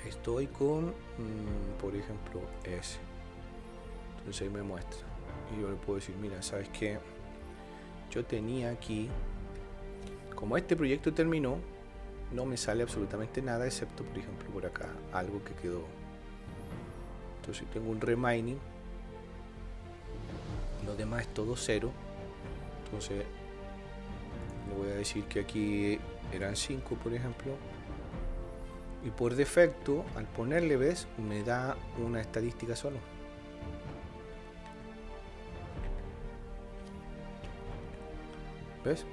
estoy con, por ejemplo, S. Entonces ahí me muestra. Y yo le puedo decir, mira, ¿sabes qué? Yo tenía aquí, como este proyecto terminó, no me sale absolutamente nada, excepto, por ejemplo, por acá, algo que quedó. Entonces tengo un remaining, lo demás es todo cero. Entonces le voy a decir que aquí eran 5, por ejemplo, y por defecto, al ponerle, ves, me da una estadística solo. ¿Ves?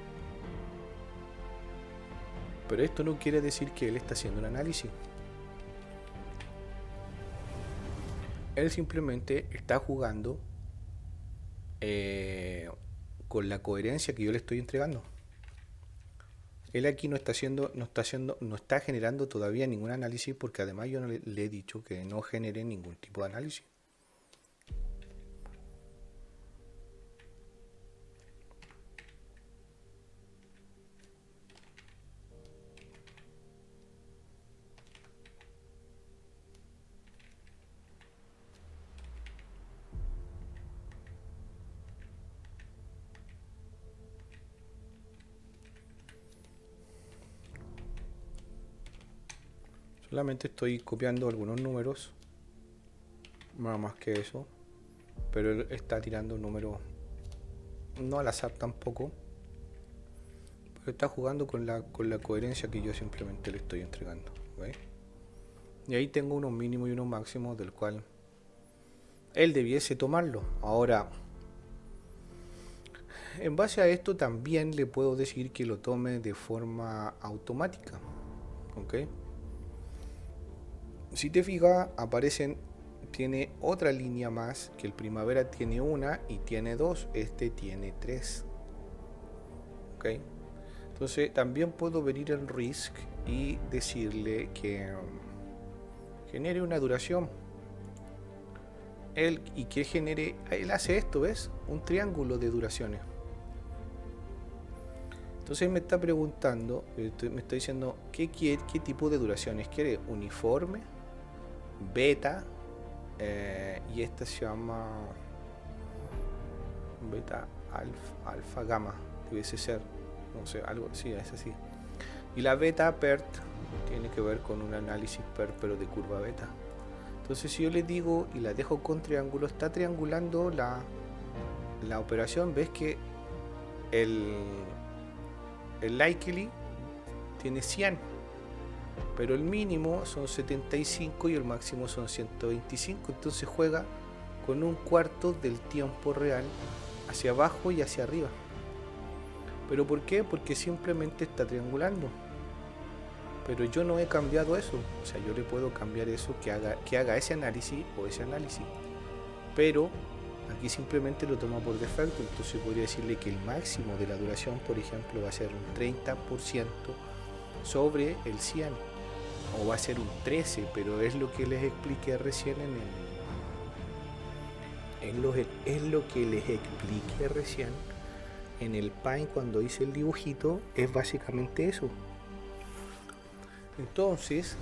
Pero esto no quiere decir que él está haciendo un análisis. Él simplemente está jugando con la coherencia que yo le estoy entregando. Él aquí no está generando todavía ningún análisis, porque además yo no le he dicho que no genere ningún tipo de análisis. Solamente estoy copiando algunos números, nada más que eso, pero él está tirando números no al azar tampoco, pero está jugando con la coherencia que yo simplemente le estoy entregando. ¿Ves? Y ahí tengo unos mínimos y unos máximos del cual él debiese tomarlo. Ahora, en base a esto también le puedo decir que lo tome de forma automática. ¿Ok? Si te fijas, tiene otra línea más, que el primavera tiene una y tiene 2, este tiene 3. ¿Ok? Entonces también puedo venir en risk y decirle que genere una duración. Él hace esto, ¿ves? Un triángulo de duraciones. Entonces me está preguntando, me está diciendo qué tipo de duraciones quiere. Uniforme, beta, y esta se llama beta alfa gamma, debe ser, no sé, algo así, es así. Y la beta PERT tiene que ver con un análisis PERT pero de curva beta. Entonces si yo le digo y la dejo con triángulo, está triangulando la operación. Ves que el likely tiene 100, pero el mínimo son 75 y el máximo son 125. Entonces juega con un cuarto del tiempo real hacia abajo y hacia arriba. ¿Pero por qué? Porque simplemente está triangulando. Pero yo no he cambiado eso. O sea, yo le puedo cambiar eso, que haga ese análisis o ese análisis. Pero aquí simplemente lo toma por defecto. Entonces podría decirle que el máximo de la duración, por ejemplo, va a ser un 30% sobre el 100. O va a ser un 13%, pero es lo que les expliqué recién es lo que les expliqué recién en el Paint cuando hice el dibujito. Es básicamente eso. Entonces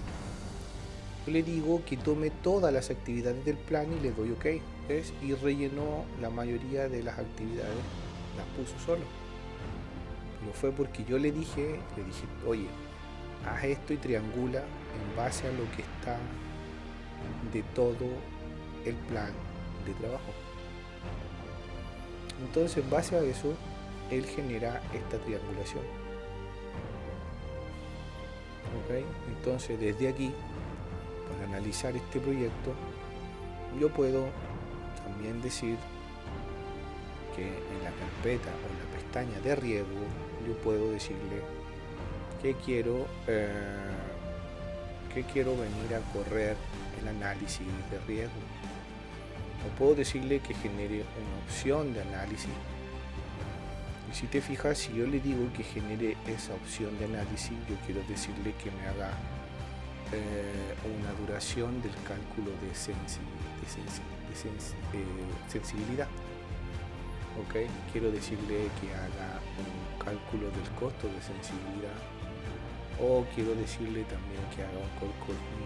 yo le digo que tome todas las actividades del plan y le doy OK, ¿ves? Y rellenó la mayoría de las actividades, las puso solo. Pero fue porque yo le dije, oye, haz esto y triangula en base a lo que está de todo el plan de trabajo. Entonces en base a eso él genera esta triangulación. ¿Okay? Entonces desde aquí, para analizar este proyecto, yo puedo también decir que en la carpeta o en la pestaña de riesgo yo puedo decirle que quiero venir a correr el análisis de riesgo, o puedo decirle que genere una opción de análisis. Y si te fijas, si yo le digo que genere esa opción de análisis, yo quiero decirle que me haga una duración del cálculo de sensibilidad. ¿Okay? Quiero decirle que haga un cálculo del costo de sensibilidad, o quiero decirle también que haga un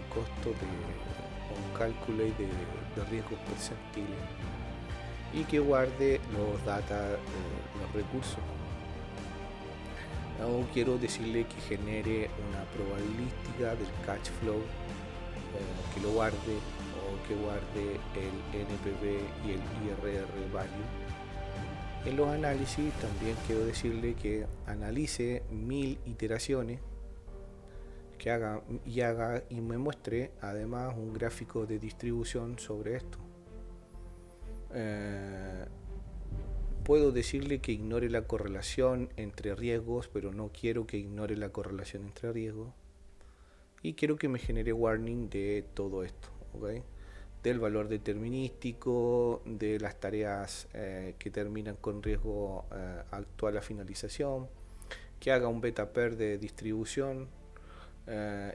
costo un cálculo de riesgos perceptibles, y que guarde los los recursos. O quiero decirle que genere una probabilística del catch flow, que lo guarde, o que guarde el NPV y el IRR value. En los análisis también quiero decirle que analice 1000 iteraciones, que haga y me muestre además un gráfico de distribución sobre esto. Puedo decirle que ignore la correlación entre riesgos, pero no quiero que ignore la correlación entre riesgos, y quiero que me genere warning de todo esto, ¿okay? Del valor determinístico, de las tareas que terminan con riesgo actual a finalización, que haga un beta pair de distribución,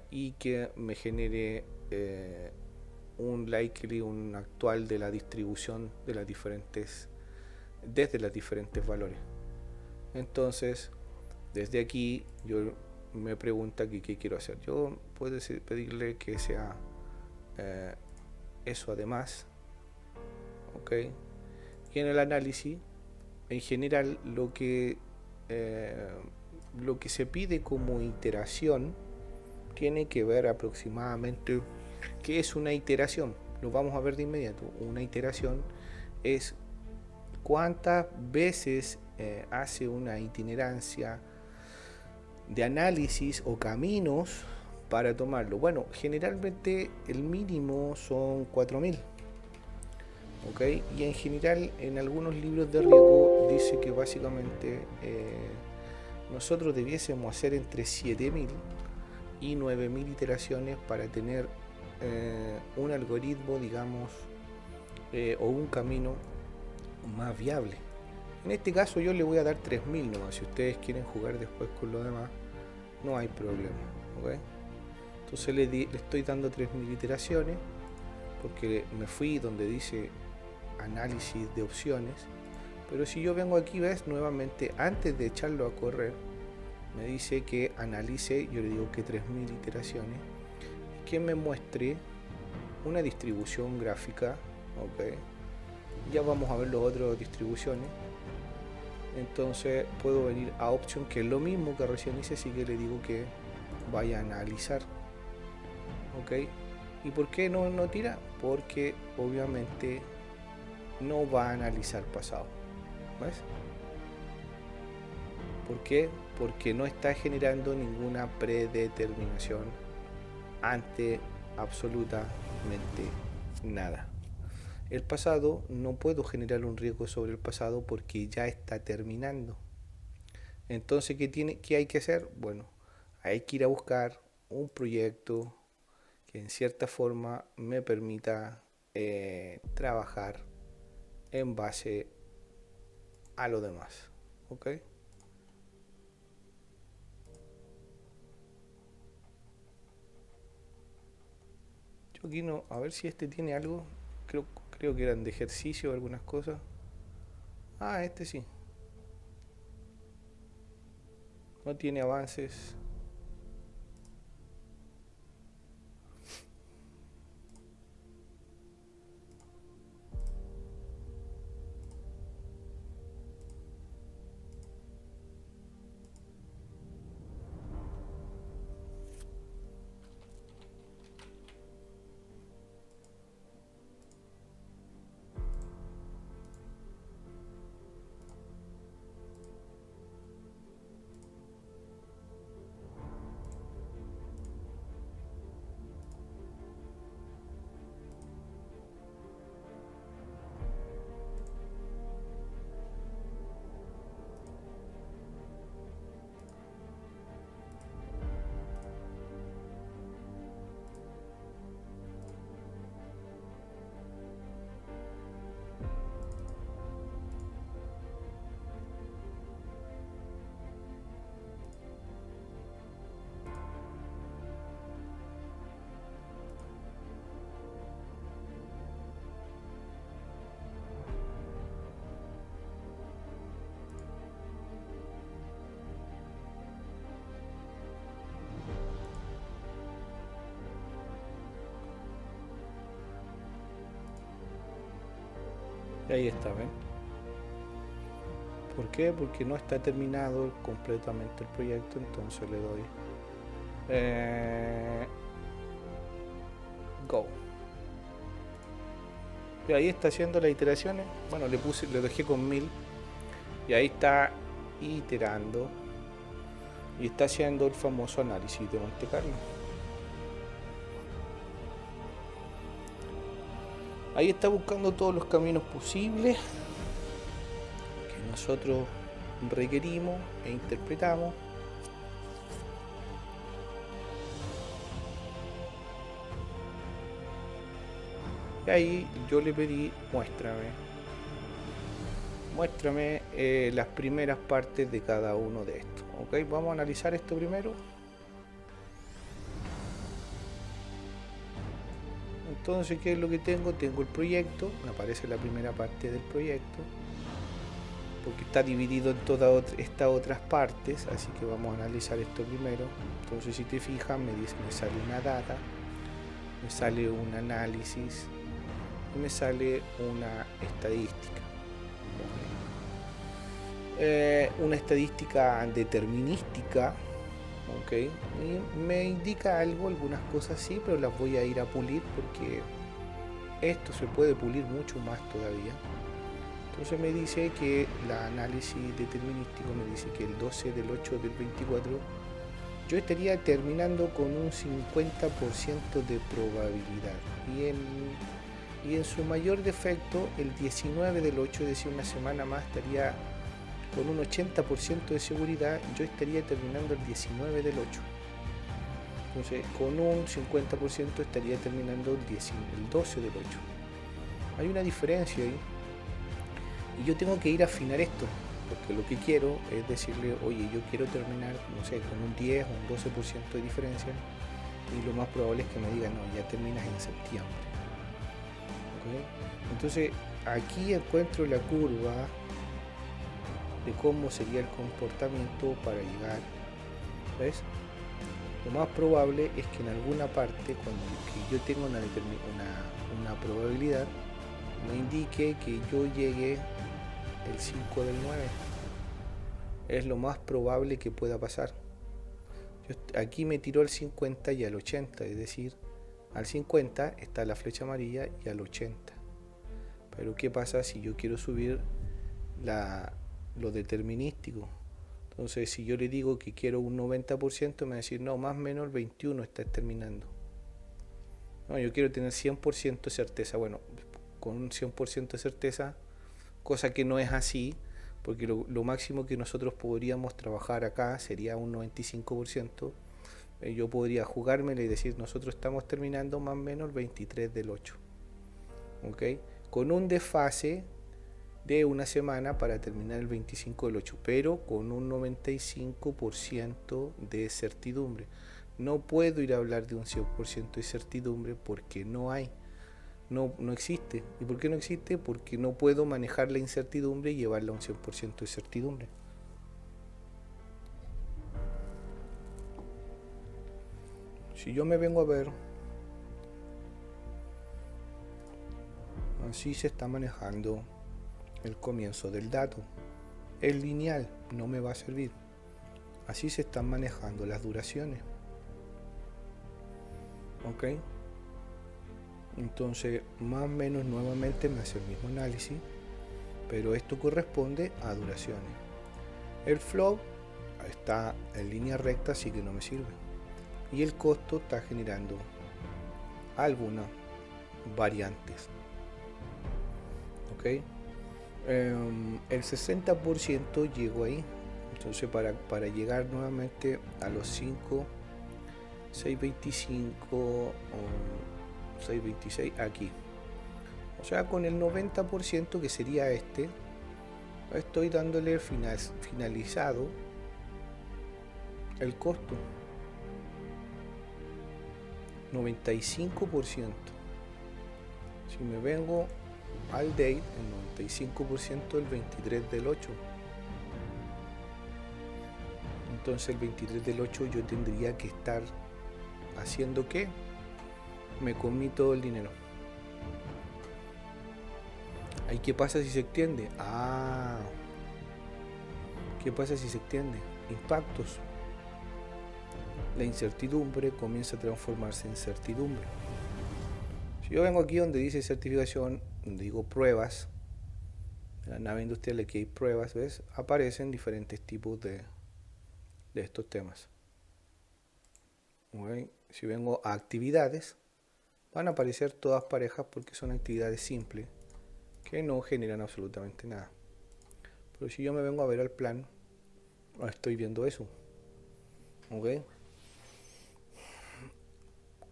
y que me genere un likely, un actual de la distribución de las diferentes, desde los diferentes valores. Entonces desde aquí yo me pregunta que qué quiero hacer. Yo puedo pedirle que sea eso además, ¿ok? Y en el análisis en general lo que se pide como iteración tiene que ver aproximadamente qué es una iteración. Lo vamos a ver de inmediato. Una iteración es cuántas veces hace una itinerancia de análisis o caminos para tomarlo. Bueno, generalmente el mínimo son 4000, ¿ok? Y en general en algunos libros de riesgo dice que básicamente nosotros debiésemos hacer entre 7000 y 9000 iteraciones para tener un algoritmo, digamos, o un camino más viable. En este caso yo le voy a dar 3000 nomás. Si ustedes quieren jugar después con lo demás, no hay problema, ¿okay? Entonces le estoy dando 3000 iteraciones porque me fui donde dice análisis de opciones. Pero si yo vengo aquí, ves, nuevamente antes de echarlo a correr me dice que analice, yo le digo que 3000 iteraciones, que me muestre una distribución gráfica, ok, ya vamos a ver las otras distribuciones. Entonces puedo venir a Option, que es lo mismo que recién hice, así que le digo que vaya a analizar, ok. ¿Y por qué no tira? Porque obviamente no va a analizar pasado, ¿ves? ¿Por qué? Porque no está generando ninguna predeterminación ante absolutamente nada. El pasado, no puedo generar un riesgo sobre el pasado porque ya está terminando. Entonces, ¿qué hay que hacer? Bueno, hay que ir a buscar un proyecto que en cierta forma me permita trabajar en base a lo demás, ¿ok? Yo aquí no, a ver si este tiene algo, creo que eran de ejercicio o algunas cosas. Ah, este sí, no tiene avances. Y ahí está, ¿ven? ¿Por qué? Porque no está terminado completamente el proyecto, entonces le doy Go. Y ahí está haciendo las iteraciones. Bueno, le dejé con 1000 y ahí está iterando y está haciendo el famoso análisis de Monte Carlo. Ahí está buscando todos los caminos posibles que nosotros requerimos e interpretamos. Y ahí yo le pedí, muéstrame las primeras partes de cada uno de estos. Ok, vamos a analizar esto primero. Entonces, ¿qué es lo que tengo? Tengo el proyecto, me aparece la primera parte del proyecto, porque está dividido en todas estas otras partes, así que vamos a analizar esto primero. Entonces, si te fijas, me sale una data, me sale un análisis y me sale una estadística. Una estadística determinística, ok, y me indica algunas cosas sí, pero las voy a ir a pulir porque esto se puede pulir mucho más todavía. Entonces me dice que la análisis determinístico me dice que el 12 del 8 del 24 yo estaría terminando con un 50% de probabilidad y en su mayor defecto el 19 del 8, es decir, una semana más, estaría con un 80% de seguridad. Yo estaría terminando el 19 del 8. Entonces con un 50% estaría terminando el 12 del 8. Hay una diferencia ahí y yo tengo que ir a afinar esto, porque lo que quiero es decirle, oye, yo quiero terminar, no sé, con un 10 o un 12% de diferencia, y lo más probable es que me digan, no, ya terminas en septiembre. ¿Okay? Entonces aquí encuentro la curva de cómo sería el comportamiento para llegar, ¿ves? lo más probable es que en alguna parte, cuando que yo tenga una probabilidad, me indique que yo llegue el 5 del 9. Es lo más probable que pueda pasar. Aquí me tiró al 50 y al 80, es decir, al 50 está la flecha amarilla y al 80. Pero ¿qué pasa si yo quiero subir lo determinístico? Entonces, si yo le digo que quiero un 90%, me va a decir, no, más o menos el 21 está terminando. No, yo quiero tener 100% de certeza. Bueno, con un 100% de certeza, cosa que no es así, porque lo máximo que nosotros podríamos trabajar acá sería un 95%. Yo podría jugármela y decir, nosotros estamos terminando más o menos el 23 del 8. ¿Ok? Con un desfase de una semana para terminar el 25 del 8, pero con un 95% de certidumbre. No puedo ir a hablar de un 100% de certidumbre porque no hay. No existe. ¿Y por qué no existe? Porque no puedo manejar la incertidumbre y llevarla a un 100% de certidumbre. Si yo me vengo a ver, así se está manejando el comienzo del dato. Es lineal, no me va a servir. Así se están manejando las duraciones. ¿Ok? Entonces, más o menos nuevamente me hace el mismo análisis, pero esto corresponde a duraciones. El flow está en línea recta, así que no me sirve. Y el costo está generando algunas variantes. ¿Ok? El 60% llegó ahí. Entonces, para llegar nuevamente a los 5, 6.25 o 6.26 aquí, o sea, con el 90% que sería estoy dándole finalizado el costo 95%. Si me vengo al date, el 95% del 23 del 8. Entonces el 23 del 8 yo tendría que estar haciendo ¿qué? Me comí todo el dinero. ¿Y qué pasa si se extiende? ¿Qué pasa si se extiende? Impactos. La incertidumbre comienza a transformarse en certidumbre. Si yo vengo aquí donde dice certificación, donde digo pruebas, en la nave industrial aquí hay pruebas, ¿ves? Aparecen diferentes tipos de estos temas. ¿Okay? Si vengo a actividades, van a aparecer todas parejas porque son actividades simples que no generan absolutamente nada. Pero si yo me vengo a ver al plan, estoy viendo eso. ¿Ok?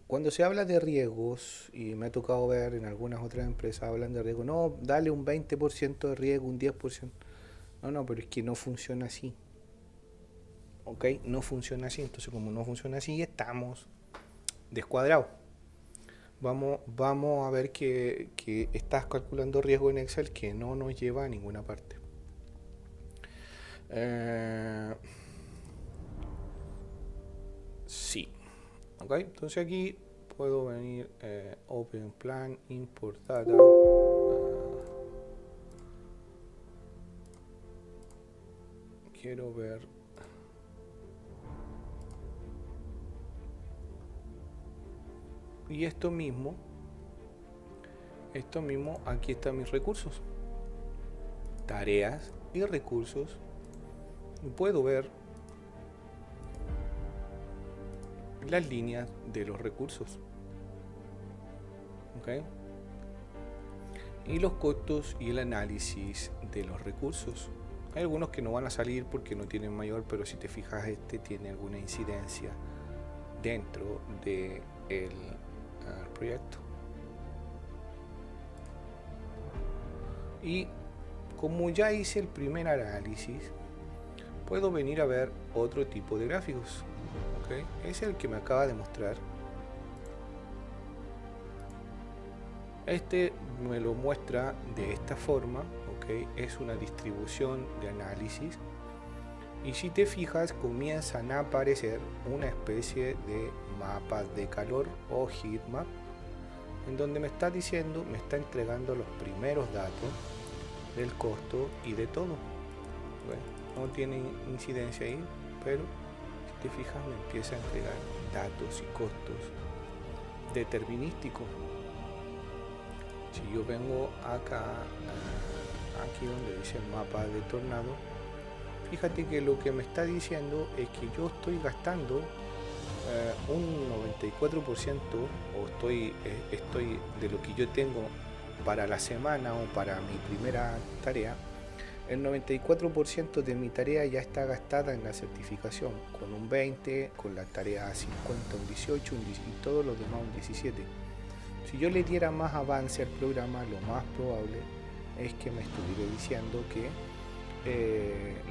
Cuando se habla de riesgos, y me ha tocado ver en algunas otras empresas hablan de riesgo, no, dale un 20% de riesgo, un 10%. No, pero es que no funciona así. ¿Ok? No funciona así. Entonces, como no funciona así, estamos descuadrados. Vamos a ver que estás calculando riesgo en Excel que no nos lleva a ninguna parte. Sí. Ok, entonces aquí puedo venir Open Plan, Import Data. Quiero ver. Y esto mismo, aquí están mis recursos. Tareas y recursos. Y puedo ver las líneas de los recursos. ¿Ok? Y los costos y el análisis de los recursos. Hay algunos que no van a salir porque no tienen mayor, pero si te fijas, este tiene alguna incidencia dentro del proyecto. Y como ya hice el primer análisis, puedo venir a ver otro tipo de gráficos. ¿Okay? Es el que me acaba de mostrar. Este me lo muestra de esta forma. ¿Okay? Es una distribución de análisis Y si te fijas, comienzan a aparecer una especie de mapas de calor o heatmap, en donde me está diciendo, me está entregando los primeros datos del costo y de todo. Bueno, no tiene incidencia ahí, pero si te fijas me empieza a entregar datos y costos determinísticos. Si yo vengo acá, aquí donde dice mapa de tornado, fíjate que lo que me está diciendo es que yo estoy gastando un 94% o estoy de lo que yo tengo para la semana o para mi primera tarea. El 94% de mi tarea ya está gastada en la certificación, con un 20, con la tarea 50 un 18 y todos los demás un 17. Si yo le diera más avance al programa, lo más probable es que me estuviera diciendo que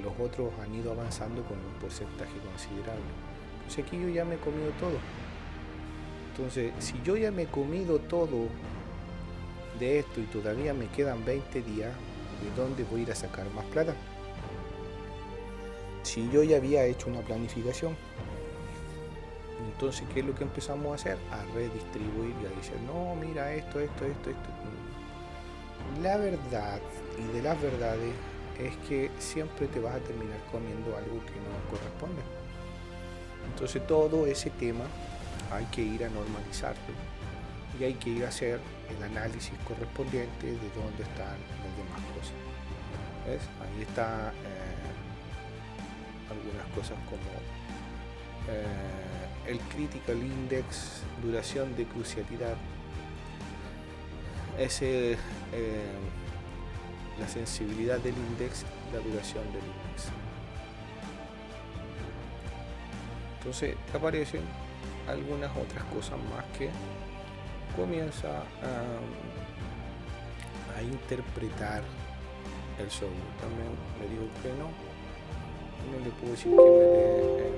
los otros han ido avanzando con un porcentaje considerable. Entonces aquí yo ya me he comido todo. Entonces, si yo ya me he comido todo de esto y todavía me quedan 20 días, ¿de dónde voy a ir a sacar más plata? Si yo ya había hecho una planificación. Entonces, ¿qué es lo que empezamos a hacer? A redistribuir y a decir, no, mira esto. La verdad y de las verdades es que siempre te vas a terminar comiendo algo que no corresponde. Entonces todo ese tema hay que ir a normalizarlo y hay que ir a hacer el análisis correspondiente de dónde están las demás cosas. ¿Ves? Ahí está algunas cosas como el critical index, duración de crucialidad, ese la sensibilidad del index, la duración del index. Entonces aparecen algunas otras cosas más que comienza a interpretar el software. También me dijo que no le puedo decir que me dé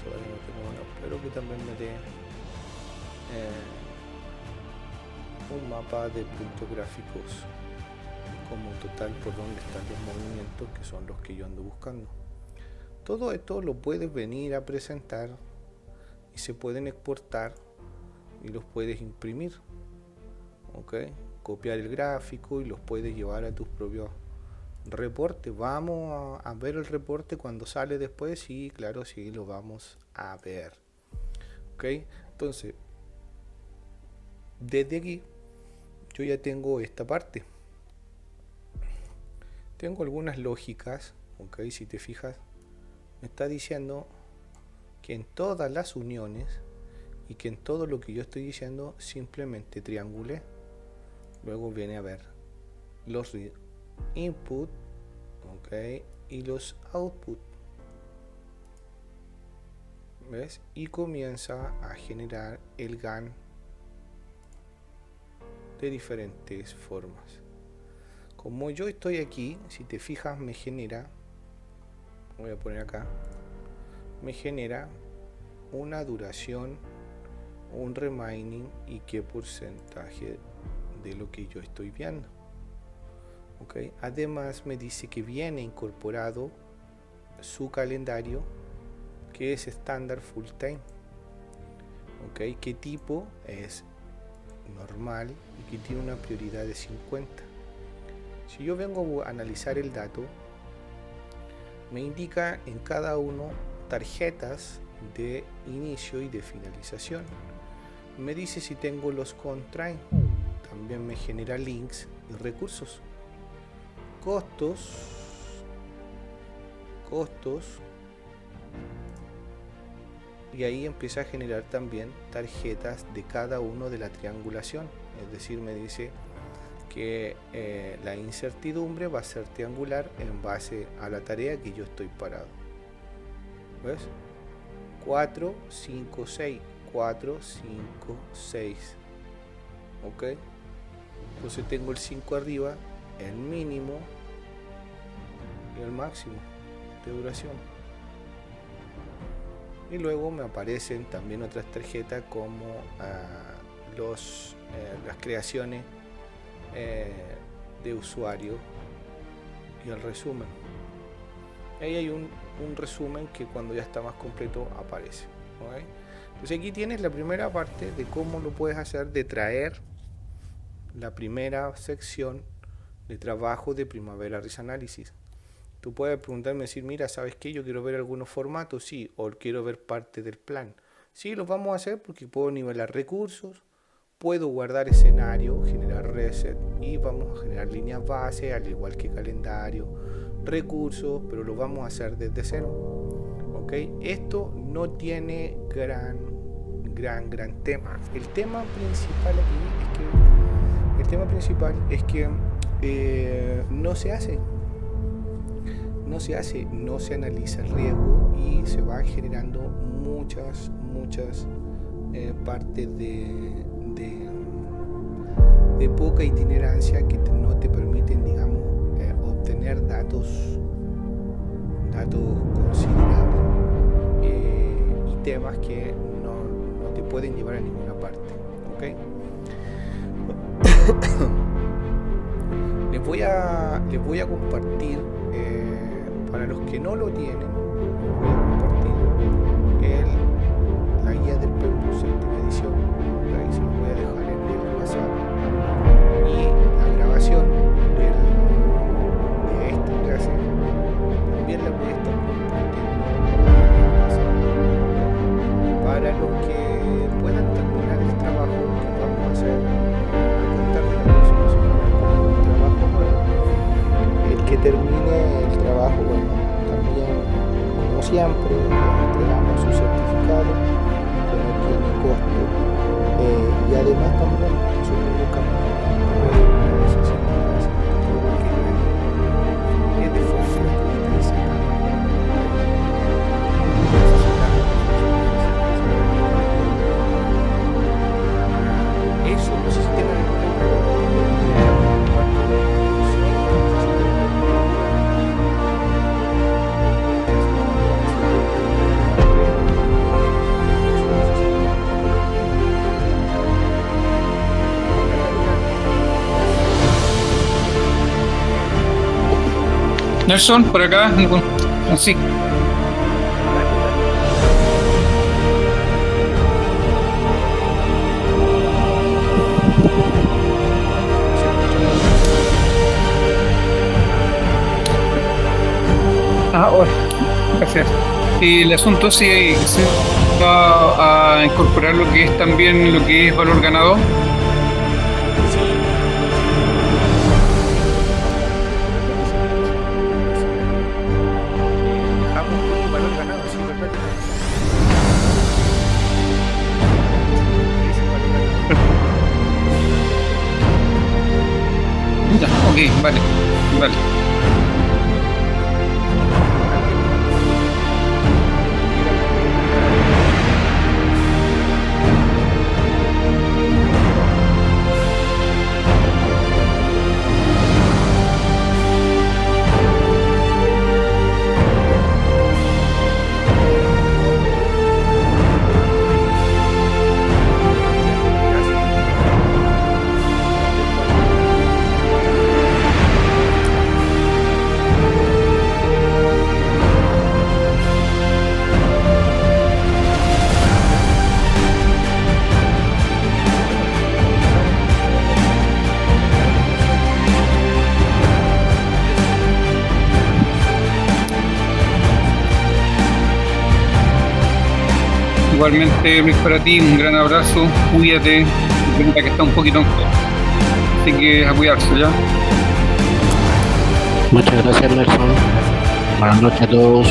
todavía no tengo uno, pero que también me dé un mapa de puntos gráficos como total por donde están los movimientos, que son los que yo ando buscando. Todo esto lo puedes venir a presentar y se pueden exportar y los puedes imprimir, ¿ok? Copiar el gráfico y los puedes llevar a tus propios reportes. Vamos a ver el reporte cuando sale después. Sí, claro, sí, lo vamos a ver, ¿ok? Entonces, desde aquí yo ya tengo esta parte. Tengo algunas lógicas, ¿ok? Si te fijas, me está diciendo que en todas las uniones y que en todo lo que yo estoy diciendo simplemente triangulé. Luego viene a ver los input, ¿ok? Y los output, ¿ves? Y comienza a generar el GAN de diferentes formas. Como yo estoy aquí, si te fijas, me genera, voy a poner acá, me genera una duración, un remaining y qué porcentaje de lo que yo estoy viendo. ¿Okay? Además me dice que viene incorporado su calendario, que es estándar full time. ¿Okay? ¿Qué tipo? Es normal y que tiene una prioridad de 50. Si yo vengo a analizar el dato, me indica en cada uno tarjetas de inicio y de finalización. Me dice si tengo los constraints. También me genera links y recursos. Costos. Y ahí empieza a generar también tarjetas de cada uno de la triangulación. Es decir, me dice que la incertidumbre va a ser triangular en base a la tarea que yo estoy parado. ¿Ves? 4, 5, 6. 4, 5, 6. ¿Ok? Entonces tengo el 5 arriba, el mínimo y el máximo de duración. Y luego me aparecen también otras tarjetas como las creaciones de usuario y el resumen. Ahí hay un resumen que cuando ya está más completo aparece. ¿Okay? Entonces aquí tienes la primera parte de cómo lo puedes hacer, de traer la primera sección de trabajo de Primavera Risk Analysis. Tú puedes preguntarme, decir, mira, ¿sabes qué? Yo quiero ver algunos formatos, sí, o quiero ver parte del plan. Sí, lo vamos a hacer porque puedo nivelar recursos, puedo guardar escenario, generar reset y vamos a generar líneas base, al igual que calendario, recursos, pero lo vamos a hacer desde cero. ¿Ok? Esto no tiene gran tema. El tema principal aquí es que no se hace, no se analiza el riesgo y se van generando muchas partes de poca itinerancia que no te permiten, digamos, obtener datos considerables y temas que no te pueden llevar a ninguna parte. ¿Okay? Les voy a compartir, para los que no lo tienen, les voy a compartir la guía del PEMBU séptima edición. Ahí se los voy a dejar en el WhatsApp, y la grabación de esta clase también la voy a estar compartiendo en el WhatsApp para los que puedan terminar el trabajo que vamos a hacer a contar de la próxima semana como un trabajo nuevo. El que termine el trabajo, bueno, también, como siempre, entregamos su certificado que no tiene costo, y además también nosotros buscamos una necesidad que es de fuerza eso. No sé si tienen Nelson, por acá, sí. Hola. Gracias. El asunto es si se va a incorporar lo que es también lo que es valor ganado. Ok, vale. Igualmente, Luis, para ti, un gran abrazo, cuídate, que está un poquito enfermo, así que a cuidarse, ¿ya? Muchas gracias, Nelson. Buenas noches a todos.